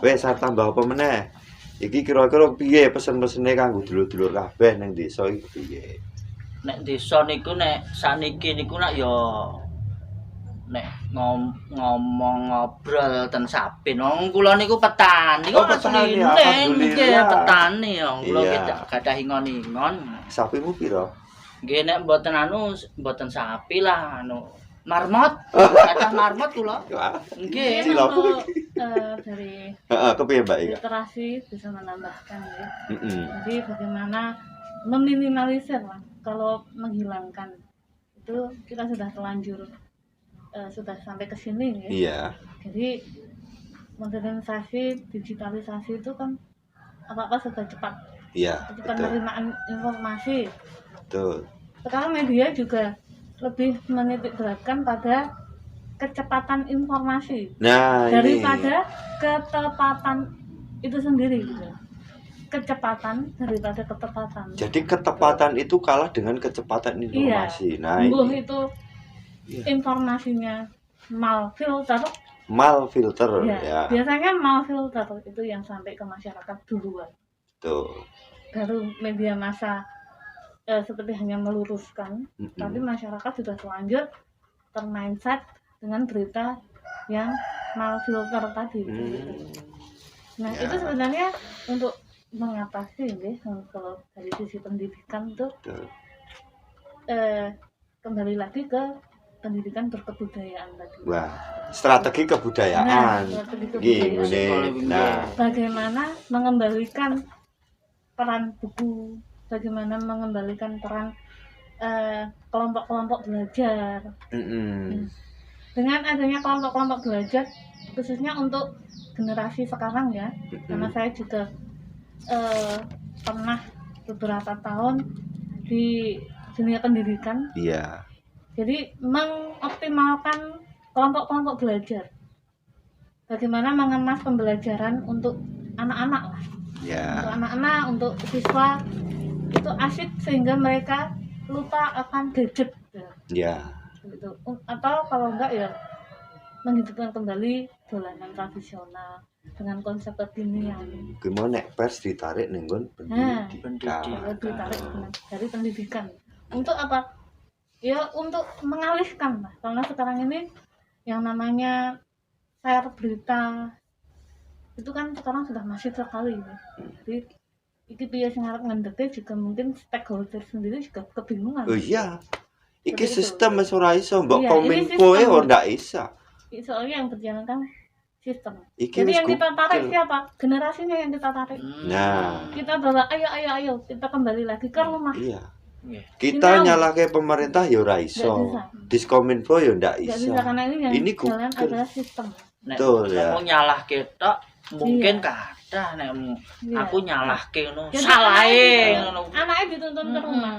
Wes arep tambah apa meneh? Iki kira-kira piye pesen-pesene kanggo dulur-dulur kabeh ning desa iki piye? Nek desa niku nek saniki niku nak ya nek ngomong ngobrol ten sapin. Wong kula niku petani Oh, kok petani, asline alhamdulillah. nggih petani wong kula Iya. ki gadah ingon-ingon. Sapimu pira? Nggih nek mboten mboten sapi lah marmot. Gadah marmot kula. Wah, Nggih. Cilok. Untuk dari heeh, kepiye Mbak Ika? literasi bisa menambahkan ya. Heeh. Jadi bagaimana meminimalisir lah kalau menghilangkan itu kita sudah terlanjur sudah sampai ke sini ya. Iya. Jadi modernisasi, digitalisasi itu kan apa-apa sudah cepat, Iya. cepat Betul. penerimaan informasi. Betul. Sekarang media juga lebih menitik beratkan pada kecepatan informasi Nah, ini. daripada ketepatan itu sendiri gitu. Kecepatan daripada ketepatan. Jadi ketepatan itu kalah dengan kecepatan informasi. Nah, Mbuh ini itu Iya. informasinya mal filter mal filter ya. ya. Biasanya mal filter itu yang sampai ke masyarakat duluan. Tuh. Baru media massa seperti hanya meluruskan, tapi masyarakat sudah terlanjur termindset dengan berita yang mal filter tadi. Nah, Ya. itu sebenarnya untuk mengatasi ya, kalau dari sisi pendidikan itu Betul. kembali lagi ke pendidikan berkebudayaan tadi. Wah, strategi kebudayaan. Strategi Gini, kebudayaan. nah, Bagaimana mengembalikan peran buku, bagaimana mengembalikan peran kelompok-kelompok belajar. Dengan adanya kelompok-kelompok belajar, khususnya untuk generasi sekarang ya, karena saya juga pernah beberapa tahun di dunia pendidikan. iya. Jadi mengoptimalkan kelompok-kelompok belajar. Bagaimana mengemas pembelajaran untuk anak-anak lah. Ya. Untuk anak-anak, untuk siswa itu asik sehingga mereka lupa akan gadget. Ya. Gitu. Atau kalau enggak ya menghidupkan kembali dolanan tradisional dengan konsep kekinian. Gimana nek pers ditarik ning nggon pendidikan. Ditarik dari pendidikan. Untuk apa? Ya untuk mengalihkan lah. Karena sekarang ini yang namanya share berita itu kan sekarang sudah masif sekali ya. Jadi iki piye sing arep ngendete juga mungkin stakeholder sendiri juga kebingungan. Oh iya. Iki Seperti itu. sistem wis ora iso mbok Iya, kominfo ini sistem. ndak isa. Soalnya yang berjalan kan sistem. Iki Jadi wis yang kita tarik gokil. siapa? Generasinya yang kita tarik. Nah, Kita bawa ayo kita kembali lagi ke rumah. iya. Iya. Kita Sinau. nyalahke pemerintah ya ora Nggak iso. bisa. Diskominfo ya ndak Nggak iso. bisa karena ini yang jalan gokil. adalah sistem. Nek Betul, ya. mau nyalah ketok mungkin Iya. kadah nek Iya. aku nyalahke ngono. Jadi Salahe ngono. Anaknya dituntun ke rumah.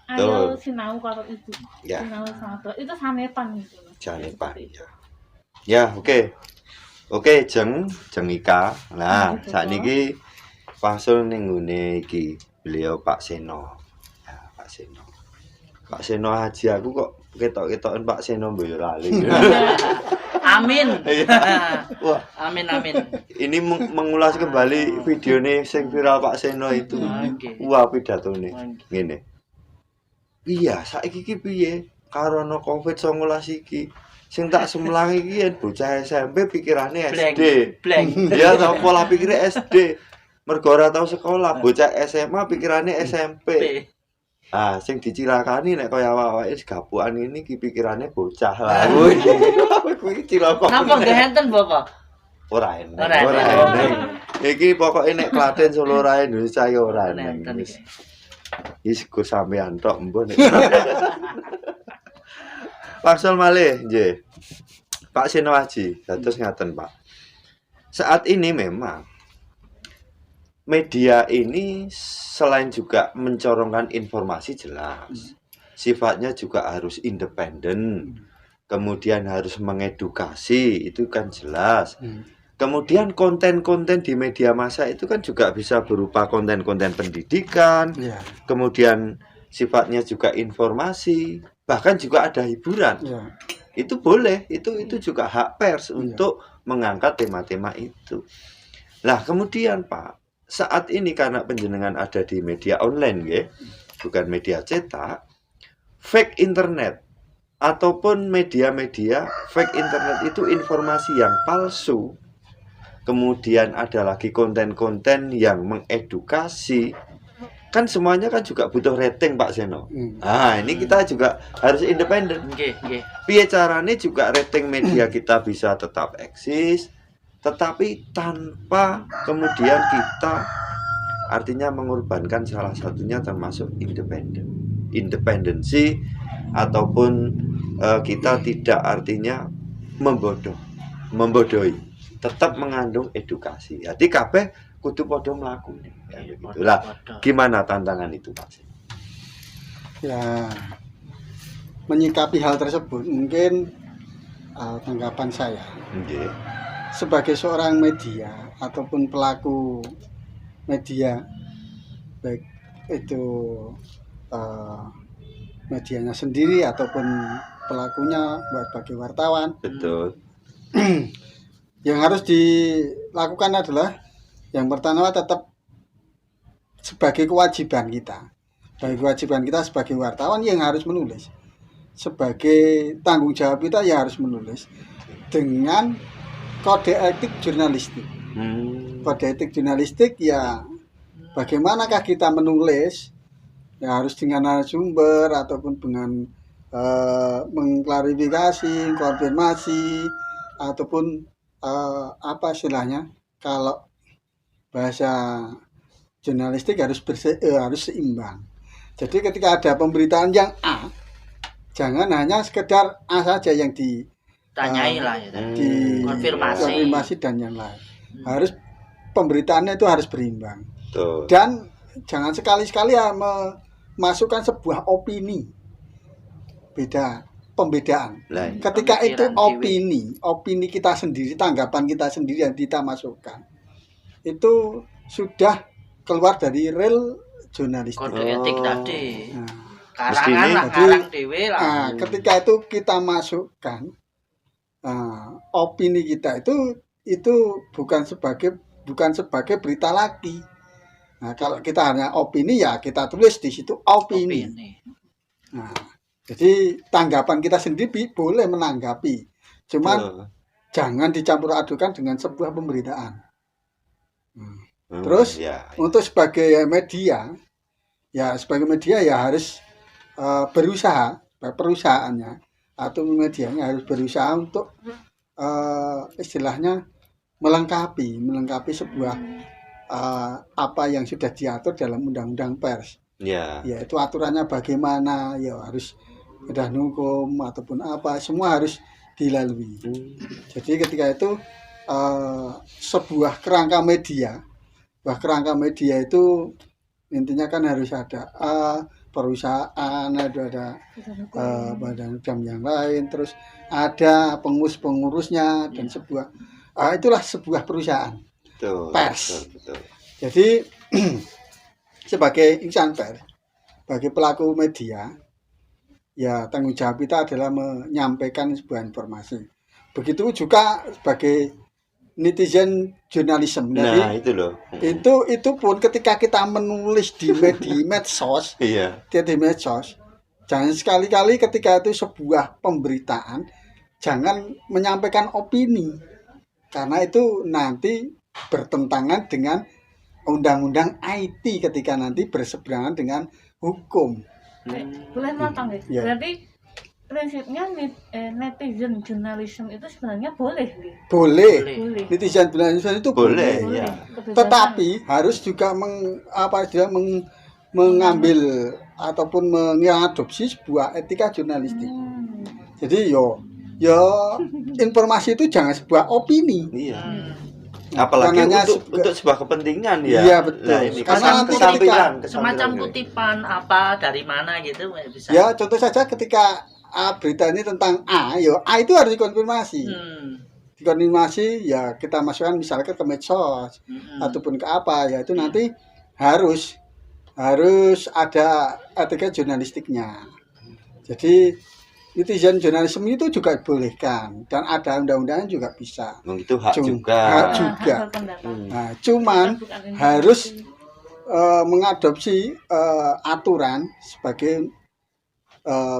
Betul. Ayo sinau karo ibu. Ya. Sinau sama bapak. Itu sanepan gitu. Janepan ya. Ya, oke. Oke, Jeng Ika. Nah, Oke, sakniki pasul ning ngene iki beliau Pak Seno. Ya, Pak Seno. Pak Seno Haji aku kok ketok-ketoken Pak Seno mboyo lali. Amin. Wah, Amin. ini mengulas kembali videonya sing viral Pak Seno itu. Oke. Wah, pidatone. Oke. Ngene. Iya, saiki iki piye? Karena Covid-19 iki. Sing tak semelang iki yen bocah SMP pikirane SD. Blank. Ya, tau pola pikirnya SD. Mergo ora tau sekolah, bocah SMA pikirane SMP. Ah, sing dicilakani nek kaya awake gapukan ini ki pikirane bocah lah. Kuwi cilaka. Napa nggih enten Bapak? Ora enek. Ora Ora enek. enek. Iki pokoke nek Klaten Solo ora Indonesia ya ora enek. Enten Wis. iki. Wis go sampean tok mbon. Parsel malih nggih. Pak Seno Haji, dados ngaten, Pak. Saat ini memang media ini selain juga mencorongkan informasi jelas, sifatnya juga harus independen. Kemudian harus mengedukasi, itu kan jelas. Kemudian konten-konten di media massa itu kan juga bisa berupa konten-konten pendidikan, Ya. kemudian sifatnya juga informasi, bahkan juga ada hiburan. Ya. Itu boleh, itu juga hak pers Iya. untuk mengangkat tema-tema itu. Nah, kemudian Pak, saat ini karena penjenengan ada di media online, nggih, bukan media cetak, fake internet ataupun media-media fake internet itu informasi yang palsu. Kemudian ada lagi konten-konten yang mengedukasi. Kan semuanya kan juga butuh rating Pak Seno. Nah, ini kita juga harus independen. Nggih. Piye carane juga rating media kita bisa tetap eksis, tetapi tanpa kemudian kita artinya mengorbankan salah satunya termasuk independensi ataupun kita tidak artinya membodohi, tetap mengandung edukasi. Jadi kabeh kudu padha mlakune. Ya begitulah. Gimana tantangan itu, Pak? Ya, menyikapi hal tersebut mungkin tanggapan saya Nggih. sebagai seorang media ataupun pelaku media, baik itu medianya sendiri ataupun pelakunya sebagai wartawan, Betul. yang harus dilakukan adalah yang pertama tetap sebagai kewajiban kita. Sebagai kewajiban kita sebagai wartawan yang harus menulis. Sebagai tanggung jawab kita yang harus menulis dengan kode etik jurnalistik. Kode etik jurnalistik ya bagaimanakah kita menulis ya harus dengan narasumber ataupun dengan mengklarifikasi, konfirmasi ataupun apa istilahnya kalau bahasa jurnalistik harus seimbang. Jadi ketika ada pemberitaan yang A, jangan hanya sekedar A saja yang Tanyai lah ya. konfirmasi dan yang lain. Harus pemberitaannya itu harus berimbang. Betul. Dan jangan sekali-sekali ya memasukkan sebuah opini. Beda pembedaan. Lah, Ketika itu Pemikiran opini kita sendiri, tanggapan kita sendiri yang kita masukkan, itu sudah keluar dari real jurnalistik. Kode etik tadi. Nah, Karangan lah, Jadi, karang dhewe lah. ketika itu kita masukkan opini kita itu bukan sebagai berita lagi. Nah, kalau kita hanya opini ya kita tulis di situ opini. Nah, jadi tanggapan kita sendiri boleh menanggapi, cuman betul. jangan dicampur adukan dengan sebuah pemberitaan. Terus untuk sebagai media ya harus berusaha, perusahaannya atau medianya harus berusaha untuk istilahnya melengkapi sebuah apa yang sudah diatur dalam undang-undang pers. Ya itu aturannya bagaimana, ya harus badan hukum ataupun apa, semua harus dilalui. Jadi ketika itu sebuah kerangka media itu intinya kan harus ada perusahaan, ada badan hukum yang lain, terus ada pengurus-pengurusnya dan itulah sebuah perusahaan pers. Betul. Jadi sebagai insan pers, sebagai pelaku media, ya tanggung jawab kita adalah menyampaikan sebuah informasi. Begitu juga sebagai netizen jurnalisme. Nah, itu loh. Itu pun ketika kita menulis di medsos, di medsos, jangan sekali-kali ketika itu sebuah pemberitaan, jangan menyampaikan opini, karena itu nanti bertentangan dengan undang-undang IT ketika nanti berseberangan dengan hukum. Boleh motong ya? Berarti prinsipnya netizen journalism itu sebenarnya boleh. Netizen journalism itu boleh. Ya. Tetapi harus juga mengambil ataupun mengadopsi sebuah etika jurnalistik. Jadi informasi itu jangan sebuah opini. Iya. Apalagi untuk sebuah kepentingan ya. Iya betul. Nah, ini karena nanti semacam kutipan apa dari mana gitu bisa. Ya contoh saja ketika berita ini tentang A itu harus dikonfirmasi. Dikonfirmasi ya kita masukkan misalnya ke medsos ataupun ke apa, ya itu nanti harus ada etika jurnalistiknya. Jadi netizen jurnalisme itu juga dibolehkan dan ada undang-undangnya juga bisa. Itu hak juga. Nah, cuman harus mengadopsi aturan sebagai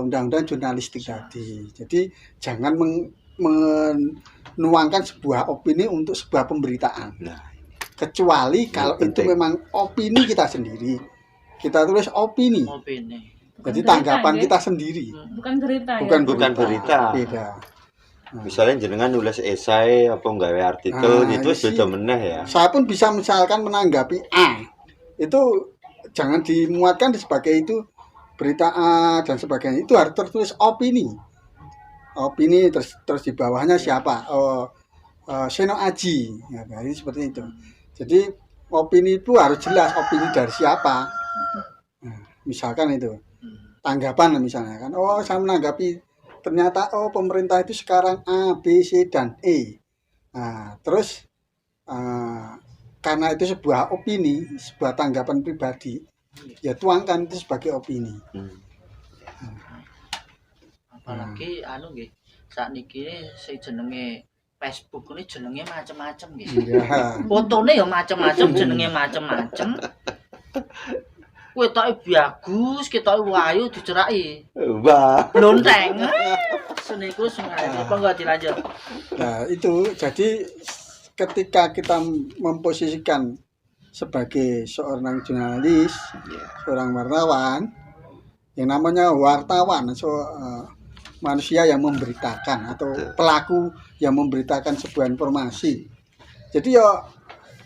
undang-undang jurnalistik tadi. Jadi jangan menuangkan sebuah opini untuk sebuah pemberitaan. Kecuali kalau itu memang opini kita sendiri. Kita tulis opini. Jadi tanggapan kita sendiri. Bukan berita. Bukan berita. Beda. Misalnya jenengan nulis esai apa nggawe artikel itu beda meneh ya. Saya pun bisa misalkan menanggapi A. Itu jangan dimuatkan sebagai itu berita A dan sebagainya. Itu harus tertulis opini. Opini terus di bawahnya siapa? Seno Aji. Ya, seperti itu. Jadi opini itu harus jelas opini dari siapa. Nah, misalkan itu. Tanggapan misalnya kan, saya menanggapi ternyata pemerintah itu sekarang A, B, C dan E. Nah, terus karena itu sebuah opini, sebuah tanggapan pribadi, ya tuangkan itu sebagai opini. Apalagi nggih, sakniki sing jenenge Facebook ini jenenge macam-macam nggih. Fotone ya macam-macam, jenenge macam-macam. Ketoke bagus, ketoke wayu diceraki. Wah, blonteng. Seniku sengaja apa enggak dilanjut. Nah, itu jadi ketika kita memposisikan sebagai seorang jurnalis, seorang wartawan, yang namanya wartawan, manusia yang memberitakan atau pelaku yang memberitakan sebuah informasi. Jadi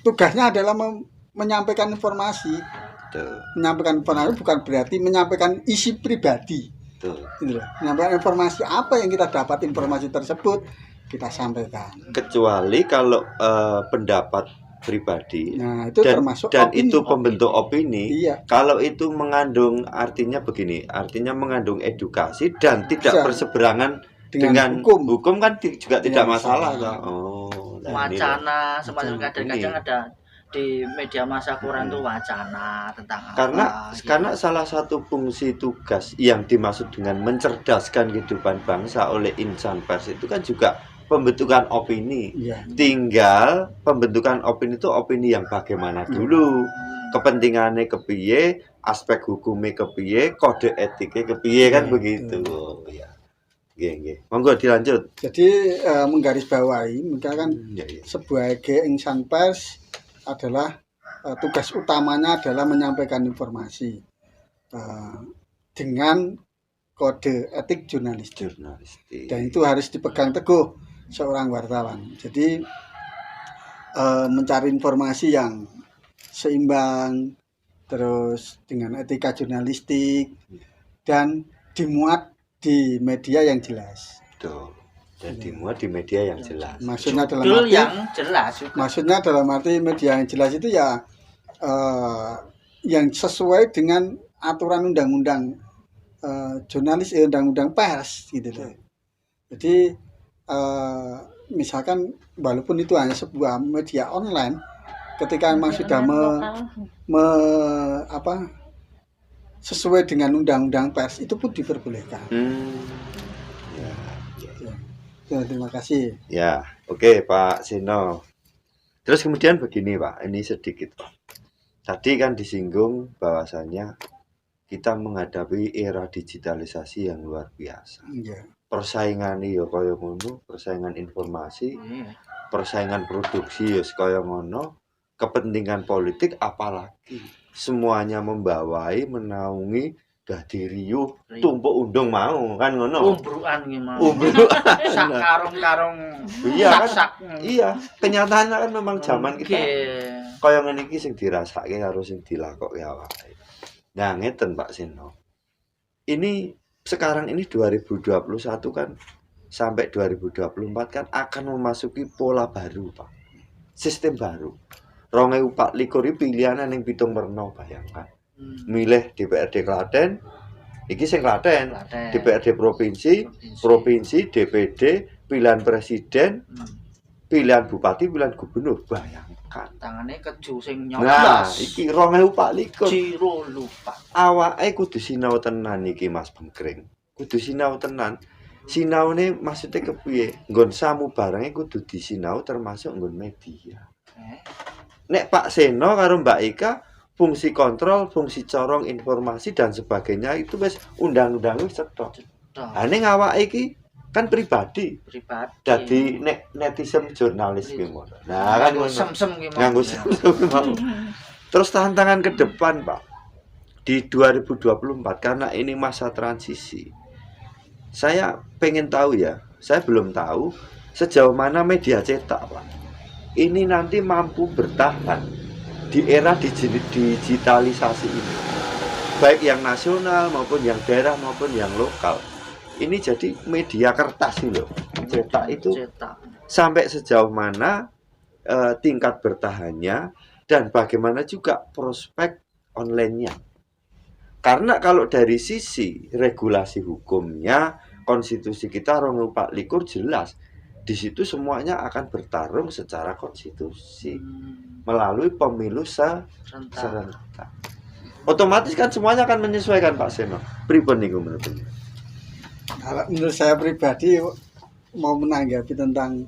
tugasnya adalah menyampaikan informasi. Menyampaikan informasi bukan berarti menyampaikan isi pribadi. Menyampaikan informasi apa yang kita dapat, informasi tersebut kita sampaikan. Kecuali kalau pendapat pribadi, nah, itu termasuk dan opini. Itu pembentuk opini. Iya. Kalau itu mengandung artinya begini, artinya mengandung edukasi dan tidak berseberangan dengan hukum kan juga tidak masalah. Wacana semacam kadang-kadang ada di media massa koran tuh wacana tentang karena salah satu fungsi tugas yang dimaksud dengan mencerdaskan kehidupan bangsa oleh insan pers itu kan juga pembentukan opini. Tinggal pembentukan opini itu opini yang bagaimana dulu, kepentingannya kepiye, aspek hukumnya kepiye, kode etiknya kepiye, kan begitu. Monggo dilanjut. Jadi menggarisbawahi, misalkan sebagai insan pers adalah tugas utamanya adalah menyampaikan informasi dengan kode etik jurnalistik. Dan itu harus dipegang teguh seorang wartawan. Jadi mencari informasi yang seimbang, terus dengan etika jurnalistik, dan dimuat di media yang jelas. Betul. Dan dimuat di media yang jelas. Maksudnya dalam Judul arti yang jelas juga. Maksudnya dalam arti media yang jelas itu ya yang sesuai dengan aturan undang-undang undang-undang pers gitu loh. Jadi misalkan walaupun itu hanya sebuah media online, ketika memang sudah sesuai dengan undang-undang pers itu pun diperbolehkan. Ya, terima kasih. Ya, oke Pak Seno. Terus kemudian begini Pak, ini sedikit Pak. Tadi kan disinggung bahwasannya kita menghadapi era digitalisasi yang luar biasa. Ya. Persaingan ya kaya ngono, persaingan informasi, persaingan produksi ya kaya ngono, kepentingan politik apalagi semuanya membawai, menaungi dadi riuh tumpuk undung mau kan ngono. Umbrukan ki mau. Umbrukan. Sak karung-karung. Iya kan? Sak. Iya, kenyataannya kan memang zaman kita kaya ngene iki sing dirasake karo sing dilakokke awake. Nah, ngeten Pak Seno. Ini sekarang ini 2021 kan sampai 2024 kan akan memasuki pola baru, Pak. Sistem baru. 2024 pilihan ning 7 werna bayangkan. Milih DPRD Klaten, iki sing Klaten, DPRD provinsi, DPD, pilihan presiden, pilihan bupati, pilihan gubernur, bayangkan. Tangane keju sing nyoblos. Nah, iki 2024. Ciro lupa. Awake kudu sinau tenan iki Mas Bengkring. Kudu sinau tenan. Sinaune maksudnya kepiye? Nggon samu barange kudu disinau termasuk nggon media. Nek Pak Seno karo Mbak Ika fungsi kontrol, fungsi corong informasi dan sebagainya itu wis undang-undang wis cetok. Ha ning awake iki kan pribadi. Dadi nek netizen jurnalis ki ngono. Nah, kan sem-sem ki nganggo sem-sem mau. Terus tantangan ke depan, Pak. Di 2024 karena ini masa transisi. Saya pengen tahu ya, saya belum tahu sejauh mana media cetak, Pak. Ini nanti mampu bertahan di era digitalisasi ini. Baik yang nasional maupun yang daerah maupun yang lokal. Ini jadi media kertas sih loh. Cetak itu sampai sejauh mana tingkat bertahannya dan bagaimana juga prospek online-nya. Karena kalau dari sisi regulasi hukumnya, konstitusi kita 2024 jelas. Di situ semuanya akan bertarung secara konstitusi melalui pemilu serentak. Otomatis kan semuanya akan menyesuaikan Pak Seno. Pripun niku menurut? Kalau menurut saya pribadi mau menanggapi tentang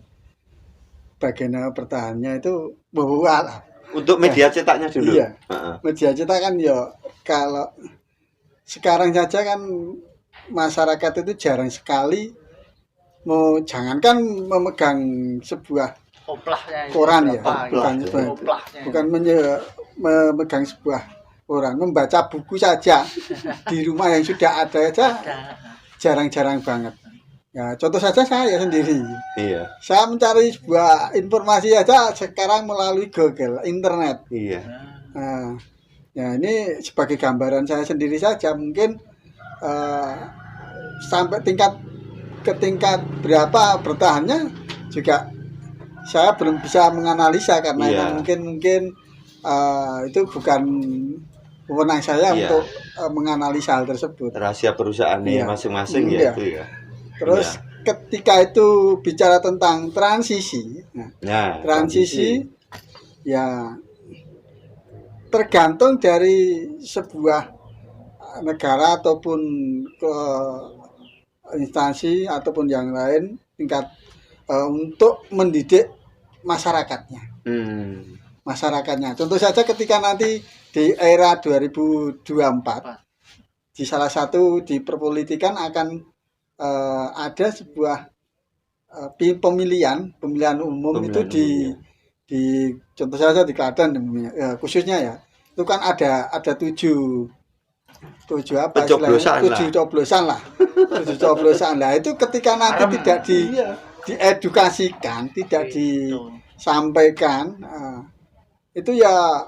bagaimana pertahanannya itu bahwa untuk media cetaknya dulu. Iya. Media cetak kan ya kalau sekarang saja kan masyarakat itu jarang sekali mau jangankan memegang sebuah koran ya, bukan memegang sebuah koran, membaca buku saja di rumah yang sudah ada aja jarang-jarang banget. Ya, contoh saja saya sendiri. Iya. Saya mencari sebuah informasi aja sekarang melalui Google, internet. Iya. Nah, ya ini sebagai gambaran saya sendiri saja mungkin sampai ke tingkat berapa bertahannya juga saya belum bisa menganalisa karena itu mungkin itu bukan wewenang saya untuk menganalisa hal tersebut. Rahasia perusahaannya masing-masing ya itu ya. Terus ketika itu bicara tentang transisi, transisi ya tergantung dari sebuah negara ataupun ke instansi ataupun yang lain tingkat untuk mendidik masyarakatnya. Masyarakatnya. Contoh saja ketika nanti di era 2024 di salah satu di perpolitikan akan ada sebuah pemilihan umum itu di contoh saja di Klaten khususnya ya, itu kan ada tujuh apa Pencoblosan istilahnya, tujuh lah. coblosan lah, tujuh coblosan lah. Itu ketika nanti tidak diedukasikan, tidak disampaikan, itu ya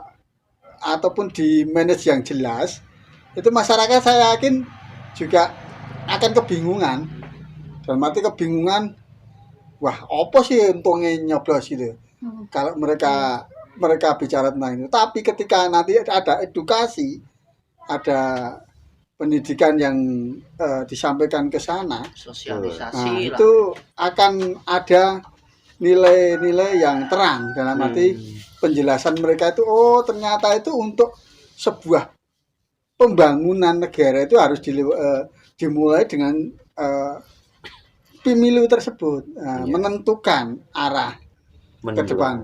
ataupun di manage yang jelas, itu masyarakat saya yakin juga akan kebingungan. Dalam arti kebingungan, wah apa sih untungnya nyoblos gitu. Kalau mereka bicara tentang itu. Tapi ketika nanti ada edukasi, ada pendidikan yang disampaikan ke sana, sosialisasi lah. itu akan ada nilai-nilai yang terang dalam arti penjelasan mereka itu, oh ternyata itu untuk sebuah pembangunan negara itu harus dimulai dengan pemilu tersebut, menentukan arah ke depan.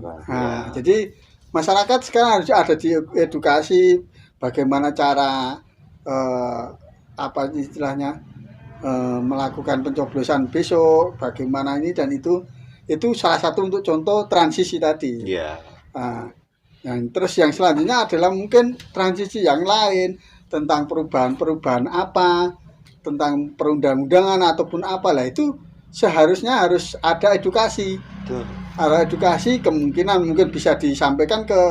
Jadi masyarakat sekarang harus ada diedukasi bagaimana cara apa istilahnya melakukan pencoblosan besok, bagaimana ini dan itu salah satu untuk contoh transisi tadi. Terus yang selanjutnya adalah mungkin transisi yang lain tentang perubahan apa, tentang perundang-undangan ataupun apalah, itu seharusnya harus ada edukasi. Ada edukasi, kemungkinan mungkin bisa disampaikan ke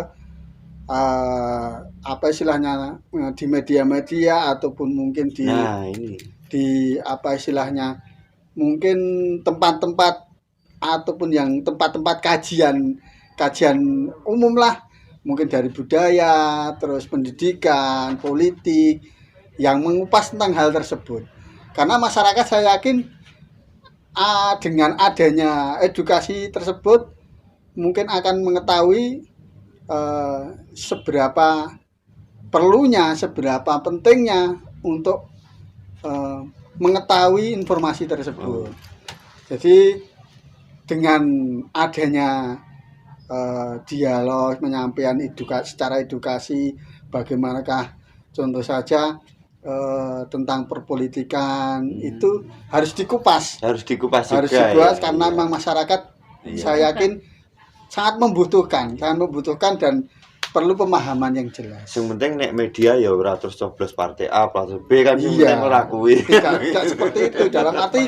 apa istilahnya di media-media ataupun mungkin di apa istilahnya mungkin tempat-tempat ataupun yang tempat-tempat kajian umum lah, mungkin dari budaya, terus pendidikan, politik yang mengupas tentang hal tersebut. Karena masyarakat saya yakin dengan adanya edukasi tersebut mungkin akan mengetahui seberapa perlunya, seberapa pentingnya untuk mengetahui informasi tersebut. Jadi dengan adanya dialog, penyampaian secara edukasi, bagaimanakah contoh saja tentang perpolitikan itu harus dikupas juga, karena memang masyarakat saya yakin sangat membutuhkan dan perlu pemahaman yang jelas. Yang penting nek media ya ora terus coblos partai A, partai B kan yang penting ora kuwi. Tidak seperti itu, dalam arti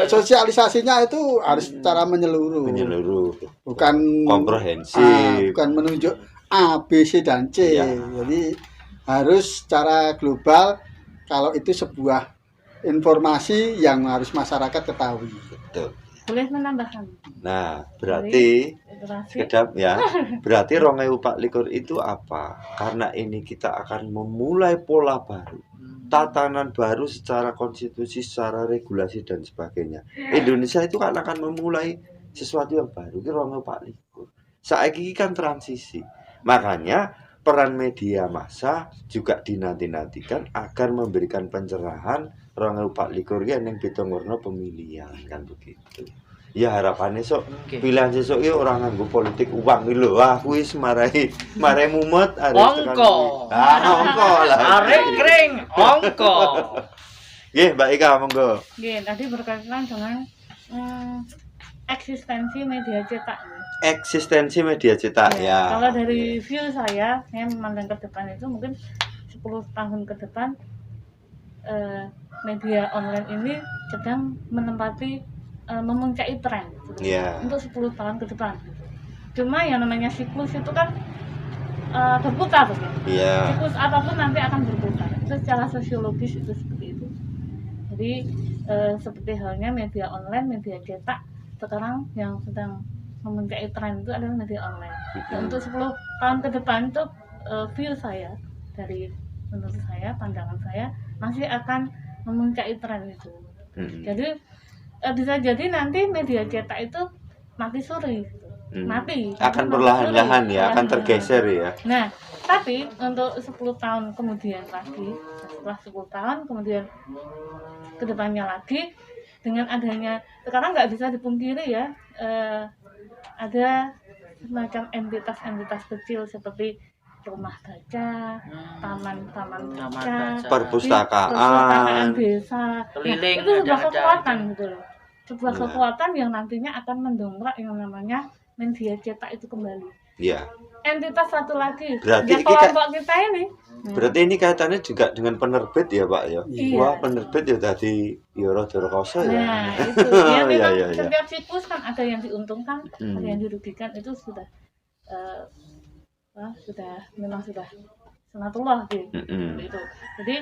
sosialisasinya itu harus secara menyeluruh. Bukan komprehensif. Bukan menunjuk A, B, C dan C. Jadi harus secara global, kalau itu sebuah informasi yang harus masyarakat ketahui. Betul. Boleh menambahkan? Nah, berarti kedap ya. Berarti 2024 itu apa? Karena ini kita akan memulai pola baru, tatanan baru secara konstitusi, secara regulasi dan sebagainya. Indonesia itu kan akan memulai sesuatu yang baru ki 2024. Saiki kan transisi. Makanya peran media massa juga dinanti-nantikan agar memberikan pencerahan 2024 yang pitungurna pemilihan kan begitu. Ya harapannya pilihan sesuk ya orang nganggo politik uang iki lho. Wah kuwi marai mumet ongko. Ongko lah. Arek kering ongko. Nggih, Mbak Ika monggo. Nggih, tadi berkaitan dengan eksistensi media cetak. Eksistensi media cetak ya. Kalau dari view saya memandang ke depan itu mungkin 10 tahun ke depan media online ini sedang menempati memuncaki tren untuk 10 tahun ke depan. Cuma yang namanya siklus itu kan berputar. Siklus apapun nanti akan berputar. Itu secara sosiologis itu seperti itu. Jadi seperti halnya media online, media cetak sekarang yang sedang memuncaki tren itu adalah media online. Dan untuk 10 tahun ke depan itu view saya, dari menurut saya, pandangan saya masih akan memuncaki tren itu. Jadi bisa jadi nanti media cetak itu mati suri, mati. Akan perlahan-lahan ya, akan tergeser ya. Nah, tapi untuk 10 tahun kemudian lagi, setelah 10 tahun kemudian kedepannya lagi, dengan adanya sekarang nggak bisa dipungkiri ya, ada semacam entitas-entitas kecil seperti rumah baca, taman-taman baca, perpustakaan desa, keliling, itu sebuah kekuatan gitu loh. Sebuah kekuatan yang nantinya akan mendongkrak yang namanya media cetak itu kembali. Iya. Entitas satu lagi, Berarti ya ini kelompok kita ini. Berarti ini kaitannya juga dengan penerbit ya Pak ya? Iya. Wah penerbit ya tadi rada rekoso ya. Nah, itu ya memang Iya. setiap siklus kan ada yang diuntungkan, Hmm. ada yang dirugikan, itu sudah memang sudah sunatullah gitu. Mm-mm. Itu. Jadi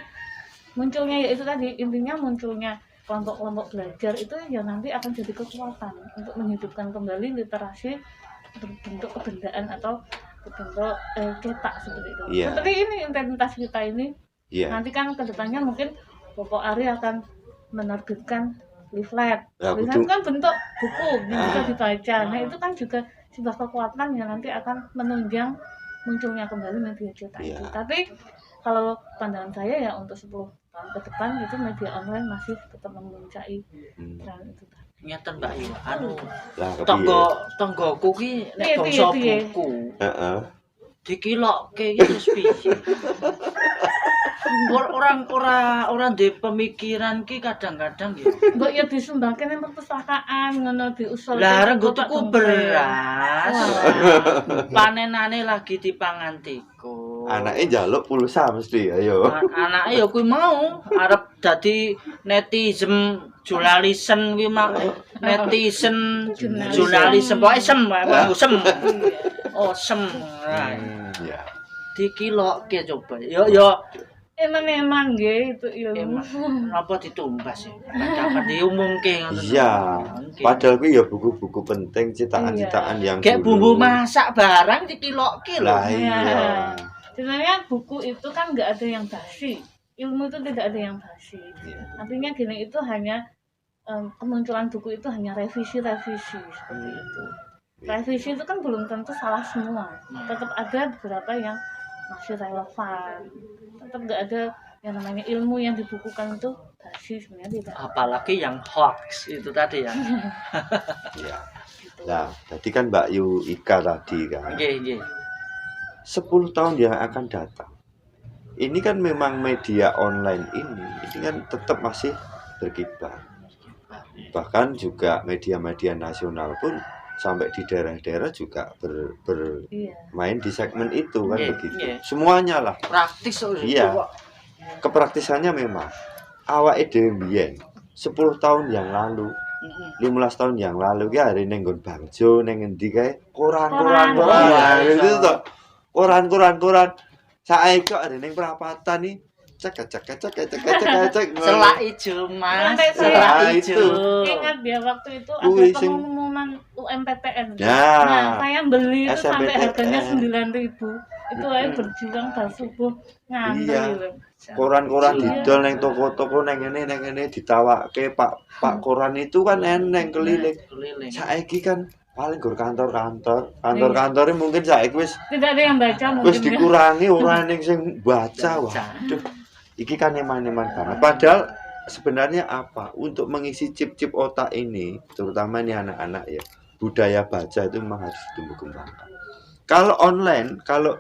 munculnya ya itu tadi, intinya munculnya kelompok-kelompok belajar itu ya nanti akan jadi kekuatan untuk menghidupkan kembali literasi berbentuk kebendaan atau berbentuk cetak seperti itu. Iya. Seperti ini identitas kita ini. Iya. Nanti kan kedepannya mungkin Bapak Ari akan menerbitkan leaflet. Ya, Leaflet betul. kan bentuk buku yang bisa Ah. dibaca. Nah itu kan juga sebuah kekuatan yang nanti akan menunjang munculnya kembali media cetak Iya. itu. Tapi kalau pandangan saya ya untuk 10 tahun ke depan itu media online masih tetap memuncaki Hmm. tren itu. Ngeten Mbak Yu, anu Lah tonggoku ki nek Piye, bangsa piye? buku Heeh. dikilokke iki terus piye? Orang di pemikiran ki kadang-kadang ya. Mbok ya disumbangke nang perpustakaan ngono diusul. Lah renggo tuku beras. Wah. Panenane lagi dipangan tikus. Anaknya njaluk pulsa mesti ayo. Anake ya kuwi mau arep dadi netizen jurnalisen kuwi mah netizen jurnalisen pokoke sem sem. Oh sem. Nah, Ya. dikilokke coba. Yo Emang nggih itu ilmu. napa ditumbas ya. Dapat diumumke ngoten. Iya. Nggih. Padahal kuwi ya buku-buku penting cetakan-cetakan yang Kayak dulu. bumbu masak barang dikilokke lho. Lah iya. Sebenarnya buku itu kan nggak ada yang basi. Ilmu itu tidak ada yang basi. Iya. Artinya gini itu hanya kemunculan buku itu hanya revisi-revisi seperti itu. Revisi itu kan belum tentu salah semua. Tetap ada beberapa yang masih relevan. Tetap nggak ada yang namanya ilmu yang dibukukan itu basi sebenarnya tidak. Apalagi yang hoax itu tadi ya. Iya. Gitu. Nah, tadi kan Mbak Yu Ika tadi kan. Nggih. 10 tahun yang akan datang. Ini kan memang media online ini kan tetap masih berkibar. Bahkan juga media-media nasional pun sampai di daerah-daerah juga Iya. bermain di segmen itu kan Iya, begitu. iya. Semuanya lah. Praktis kok. Iya. Kepraktisannya memang awake dhewe mbiyen 10 tahun yang lalu, 15 tahun yang lalu ki hari ning nggon Bangjo ning endi kae koran-koran. Koran. Wah, itu toh. Koran. Saiki kok hari ning perapatan nih cek. Selak ijo Mas. Sampai Selak saya ijo. Ingat dia waktu itu Kuwi ada sing- pengumuman UMPTN. Nah. Nah, saya beli itu sampai SMPTN. harganya 9.000. Itu aja berjuang bar subuh ngantri Iya. lho. Koran-koran Iya. didol neng toko-toko neng ngene ditawake Pak koran itu kan eneng keliling. Keliling. Saiki kan paling gur kantor-kantornya mungkin saiki wis Tidak ada yang baca wis mungkin ya. dikurangi orang yang sing baca. Waduh, iki kan eman-eman banget. Padahal sebenarnya apa? Untuk mengisi chip-chip otak ini, terutama ini anak-anak ya, budaya baca itu memang harus ditumbuh kembangkan. Kalau online, kalau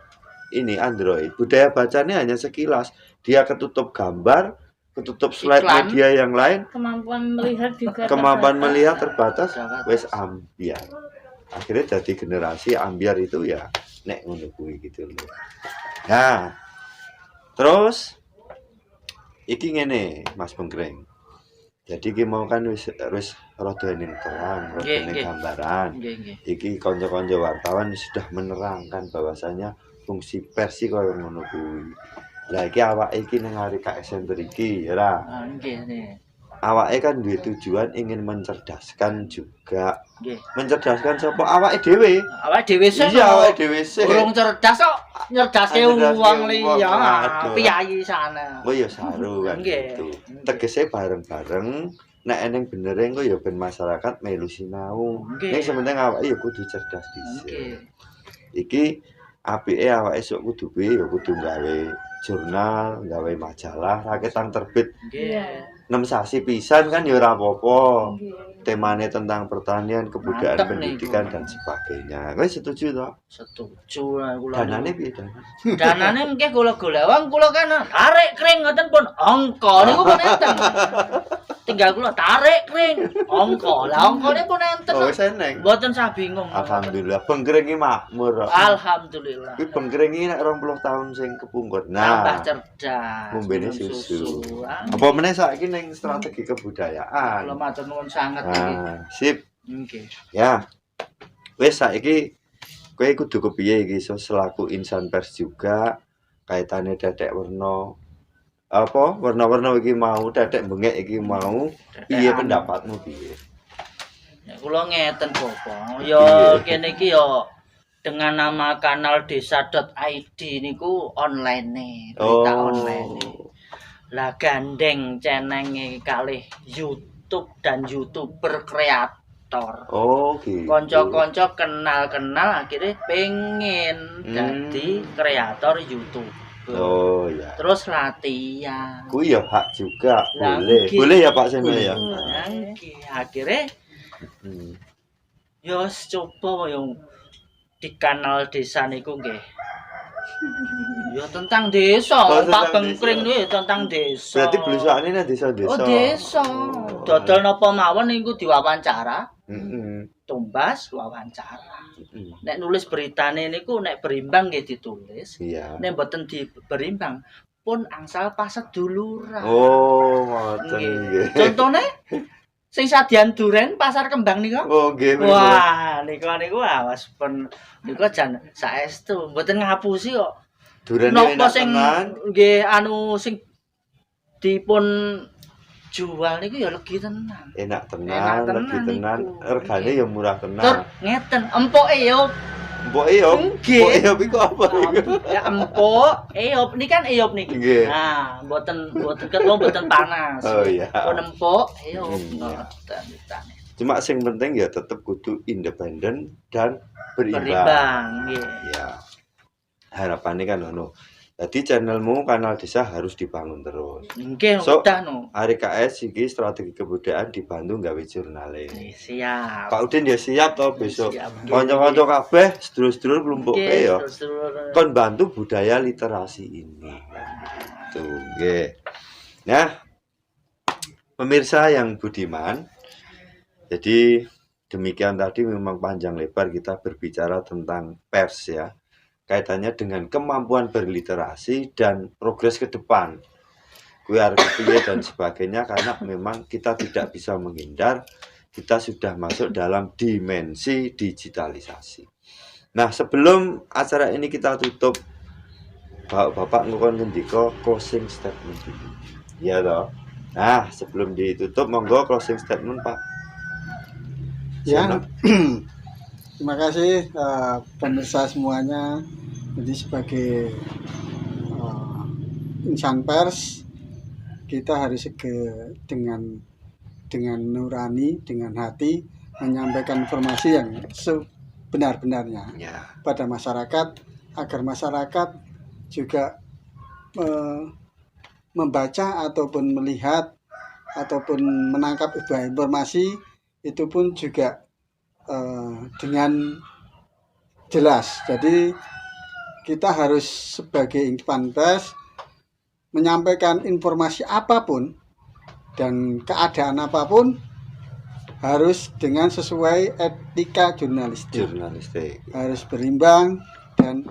ini Android, budaya bacanya hanya sekilas. Dia ketutup gambar, ketutup slide Iklan. media yang lain, Kemampuan melihat juga kemampuan terbatas. melihat terbatas, Terbatas. wes ambiar. Akhirnya jadi generasi ambiar itu ya nek ngono kuwi gitu loh. Nah, terus iki ngene Mas Bengkreng. Jadi ki mau kan wis rada ning terang, rada Nggih, ning nggih. gambaran. Nggih. Iki kanca-kanca wartawan sudah menerangkan bahwasanya fungsi pers iki koyo ngono kuwi. Lah iki awake iki ning hari KSN mriki ya ra. Nggih. Awake kan duwe tujuan ingin mencerdaskan juga. Nggih. Mencerdaskan sapa awake dhewe. Awake dhewe sih. Iya, awake dhewe sih. Urung cerdas kok nyerdaske Nyerdaske wong wong, liya. aduh. Piyayi sana. Oh ya saru kan Nggih. gitu. Tegese bareng-bareng nek eneng bener engko ya ben masyarakat melu sinau. Nggih. Nek sementing awake ya kudu cerdas dhisik. Nggih. Iki apike awake sok kudu kuwi ya kudu gawe jurnal, gawe majalah, raketan terbit Nggih. 6 sasi pisan kan ya ora apa-apa. Nggih. Temanya tentang pertanian, kebudayaan, Mantep nih, pendidikan Bu. dan sebagainya. Kowe setuju toh? Setuju lah kula. Danane piye danane? Danane mengke kula golek wong kula kan tarik kring ngoten pun angka niku pun enten. tinggal kula tarik kring. Ongko. Lah ongkone pun enten. Oh, seneng. Mboten sah bingung. Alhamdulillah, Bengkring iki makmur. Alhamdulillah. Kuwi Bengkring iki nek 20 tahun sing kepungkur. Tambah Nah, cerdas. ngombene minum susu. Ah, Apa meneh saiki ning strategi kebudayaan. Kula matur nuwun sanget iki. Nah, sip. Nggih. Ya. Wis saiki kowe kudu kepiye iki so selaku insan pers juga kaitane Dedek Werna apa warna-warna iki mau Dedek bengek iki mau piye pendapatmu piye? Nek kula ngeten Bapak, ya Iya. kene iki ya dengan nama kanal desa.id niku online nih, berita online nih. Lah gandeng cenenge kalih YouTube dan YouTuber kreator. Oh, gitu. Kanca-kanca kenal-kenal akhirnya pengen dadi kreator YouTube. Oh, ya. Terus latihan. Kuwi ya hak juga, Lah, boleh. nggih. Boleh ya Pak Seno ya. Nah, nggih. Akhirnya Hmm. ya wis coba yang di kanal desa niku nggih. Ya tentang desa, Oh, Pak tentang Bengkring desa. niku ya tentang desa. Berarti belusakane nang desa-desa. Oh, desa. Oh. Dodol napa mawon niku diwawancara, Heeh. tumbas wawancara. Heeh. Nek nulis beritane niku nek berimbang nggih ditulis. Iya. Nek mboten berimbang pun angsal paseduluran. Oh, ngoten Nggih. nggih. Contone sing sadian duren pasar kembang niku. Oh, nggih. bener. Wah, niku awas pun niku jan saestu mboten ngapusi kok. Duren Napa enak sing tenan. nggih anu sing dipun jual niku ya legi tenan. Enak tenan, Enak tenan legi tenan, niku. regane ya murah Tur tenan. ngeten, empoke yo. Mbok yo, Nggih. mbok yo iku apa iku? Ya empok, eop niki kan eop niki. Nggih. Nah, mboten ketemu mboten panas. Oh iya. Pun empok, eop Iya. ngoten ditane. Cuma sing penting ya tetep kudu independen dan berimbang. Berimbang, nggih. Ya. Harapannya kan ngono. Jadi channelmu kanal desa harus dibangun terus. Nggih, So, udah no. Hari KS iki strategi kebudayaan dibantu gawe jurnalis. Siap. Pak Udin ya siap toh besok. Siap. Kanca-kanca kabeh sedulur-sedulur kelumpuke Nggih, ya. terus-terus. Kon bantu budaya literasi ini. Tuh, nggih. Nah, pemirsa yang budiman, jadi demikian tadi memang panjang lebar kita berbicara tentang pers ya. Kaitannya dengan kemampuan berliterasi dan progres ke depan. Kuwi arep piye dan sebagainya karena memang kita tidak bisa menghindar kita sudah masuk dalam dimensi digitalisasi. Nah, sebelum acara ini kita tutup, Bapak ngukon ngendika closing statement dulu. Iya toh. Nah, sebelum ditutup monggo closing statement, Pak. Ya, Seno. terima kasih pemirsa semuanya. Jadi sebagai insan pers kita harus dengan nurani, dengan hati menyampaikan informasi yang sebenar-benarnya Ya. pada masyarakat agar masyarakat juga membaca ataupun melihat ataupun menangkap informasi itu pun juga dengan jelas. Jadi kita harus sebagai insan pers menyampaikan informasi apapun dan keadaan apapun harus dengan sesuai etika jurnalistik. Jurnalistik. Harus berimbang dan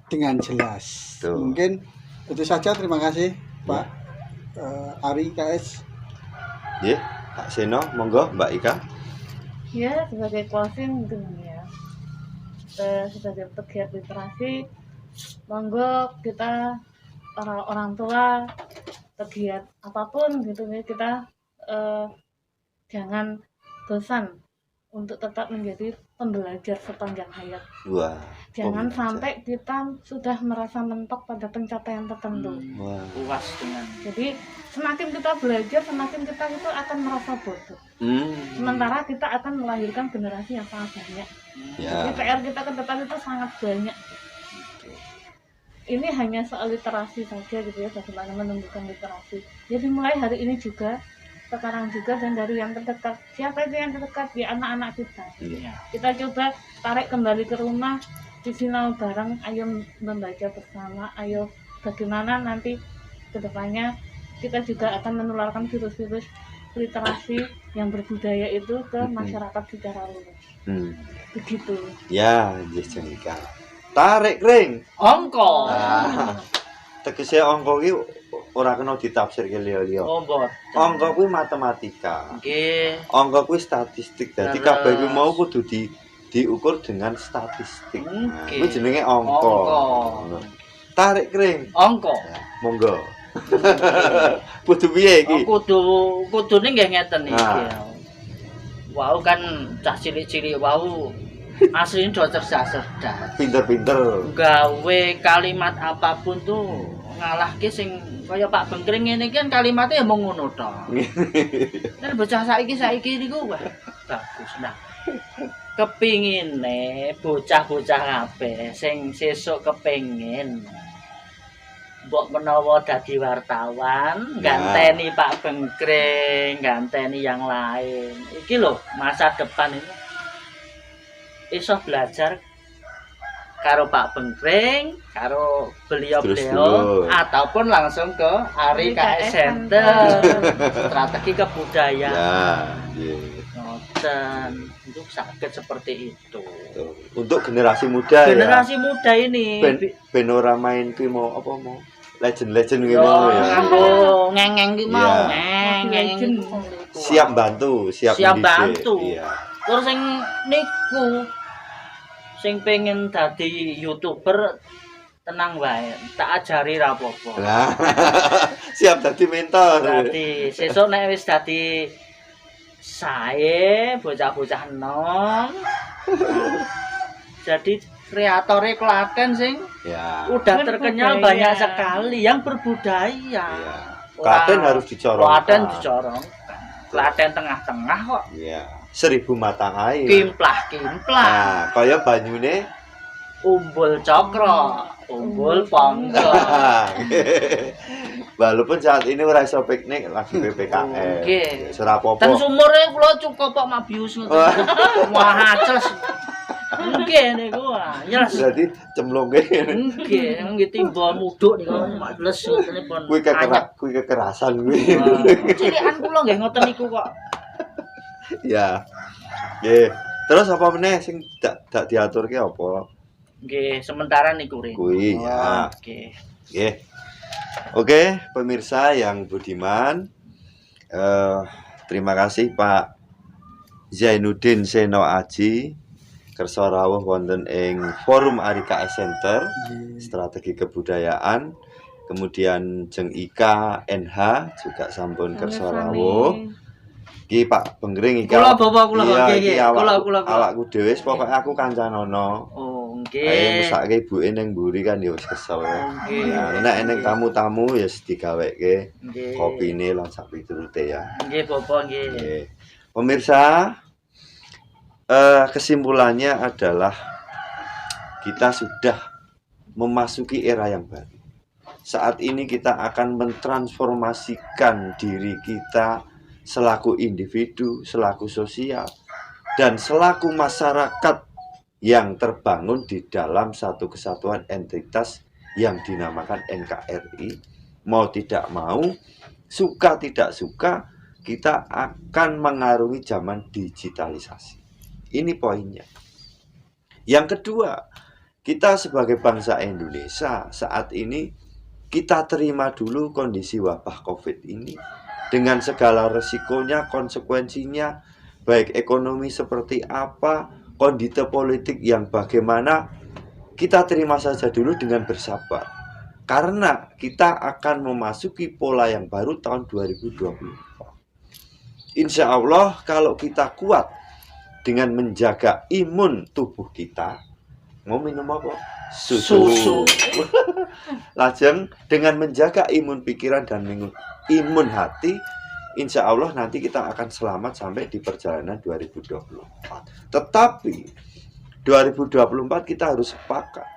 dengan jelas. Tuh. Mungkin itu saja. Terima kasih Pak Ari KS. Nggih, Pak Seno, monggo Mbak Ika. Ya, sebagai closing mungkin ya. Sebagai pegiat literasi, monggo kita para orang tua, pegiat apapun gitu ya, kita jangan bosan untuk tetap menjadi pembelajar sepanjang hayat. Wah. Jangan pembelajar. sampai kita sudah merasa mentok pada pencapaian tertentu. Wah. Puas dengan Jadi semakin kita belajar, semakin kita itu akan merasa bodoh. Sementara kita akan melahirkan generasi yang sangat banyak. Jadi Ya. PR kita ke depan itu sangat banyak. Ini hanya soal literasi saja gitu ya, bagaimana menumbuhkan literasi. Jadi mulai hari ini juga, sekarang juga, dan dari yang terdekat. Siapa itu yang terdekat? Ya anak-anak kita. Iya. Kita coba tarik kembali ke rumah, disinau bareng, ayo membaca bersama, ayo bagaimana nanti kedepannya kita juga akan menularkan virus-virus literasi yang berbudaya itu ke masyarakat secara luas. Begitu. Ya, Jessica. Tarik kring. Angka. Nah, tegese angka ki ora kena ditafsirke liya-liya. Oh, mboten. Angka kuwi matematika. Nggih. Angka kuwi statistik. Dadi Leres. kabeh kuwi mau kudu diukur dengan statistik. Nah, Oke. kuwi jenenge angka. Angka. Tarik kring. Angka. Ya, monggo. Kudu piye iki? Kudune nggih ngeten iki. Nah. Wau kan cah cilik-cilik wau asline do cerdas. Pinter-pinter. Gawe kalimat apapun tuh ngalahke sing kaya Pak Bengkring ngene iki kan kalimatnya ya mung ngono tok. Nek bocah saiki niku wah bagus nah. Kepingine bocah-bocah kabeh sing sesuk kepengin mbok menawa dadi wartawan, ganteni Pak Bengkring, ganteni yang lain. Iki lho masa depan ini iso belajar karo Pak Bengkring, karo beliau-beliau ataupun langsung ke Ari KS Center. Strategi kebudayaan. Ya, nggih. Ngoten. Untuk sakit seperti itu. Untuk generasi muda Generasi muda ini ben ora main ki mau apa mau legend-legend gitu yo ya. nganggo ngengeng ki mau Iya. ngengeng. Siap bantu, siap Siap mendidik. bantu. Iya. Terus sing niku sing pengen dadi YouTuber tenang wae, tak ajari ra apa-apa. Nah, siap dadi mentor. Dadi sesuk nek wis dadi sae bocah-bocah enom. Jadi kreatore Klaten sing Ya. udah terkenal Berbudaya. banyak sekali yang berbudaya. Iya. Klaten harus dicorongkan. Klaten dicorongkan. Klaten tengah-tengah kok. Iya. 1000 mata air. Kimplah-kimplah. Nah, kaya banyune Umbul cokro, umbul pongko. walaupun saat ini ora iso piknik lagi PPKM. Nggih. Ora apa-apa. Dan sumure kula cukup kok mabius ngoten. Wah, acres. Nggih niku anyes. Berarti cemplungke. Nggih timba muduk niku males ngoten pun. Kuwi kekerasan kuwi. Cilikan kula nggih ngoten niku kok. Ya. Nggih. Terus apa meneh sing dak diaturke apa? Nggih, sementara niku Rin. Kuwi ya. Oke. Nggih. Oke, pemirsa yang budiman. Terima kasih Pak Zainuddin Seno Aji kersa rawuh wonten ing Forum Ari KS Center Strategi Kebudayaan. Kemudian Jeng Ika NH juga sampun kersa rawuh. Iki Pak Bengkring iki. Kula bapak kula nggih. kula. Awakku dhewe pokoke aku kancanono. Oh, Ayo nggih. mesake ibuke ning mburi kan ya wis kesel. Nggih. Ya, nek eneng tamu-tamu ya digaweke Nggih. kopine lan sak piturute ya. Nggih, bapak nggih. Oke. Pemirsa, kesimpulannya adalah kita sudah memasuki era yang baru. Saat ini kita akan mentransformasikan diri kita selaku individu, selaku sosial, dan selaku masyarakat yang terbangun di dalam satu kesatuan entitas yang dinamakan NKRI. Mau tidak mau, suka tidak suka, kita akan mengarungi zaman digitalisasi. Ini poinnya. Yang kedua, kita sebagai bangsa Indonesia saat ini kita terima dulu kondisi wabah COVID ini dengan segala resikonya, konsekuensinya, baik ekonomi seperti apa, kondisi politik yang bagaimana, kita terima saja dulu dengan bersabar. Karena kita akan memasuki pola yang baru tahun 2024. Insya Allah kalau kita kuat dengan menjaga imun tubuh kita, mau minum apa? Susu. Lajeng dengan menjaga imun pikiran dan imun hati, insya Allah nanti kita akan selamat sampai di perjalanan 2024. Tetapi 2024 kita harus sepakat.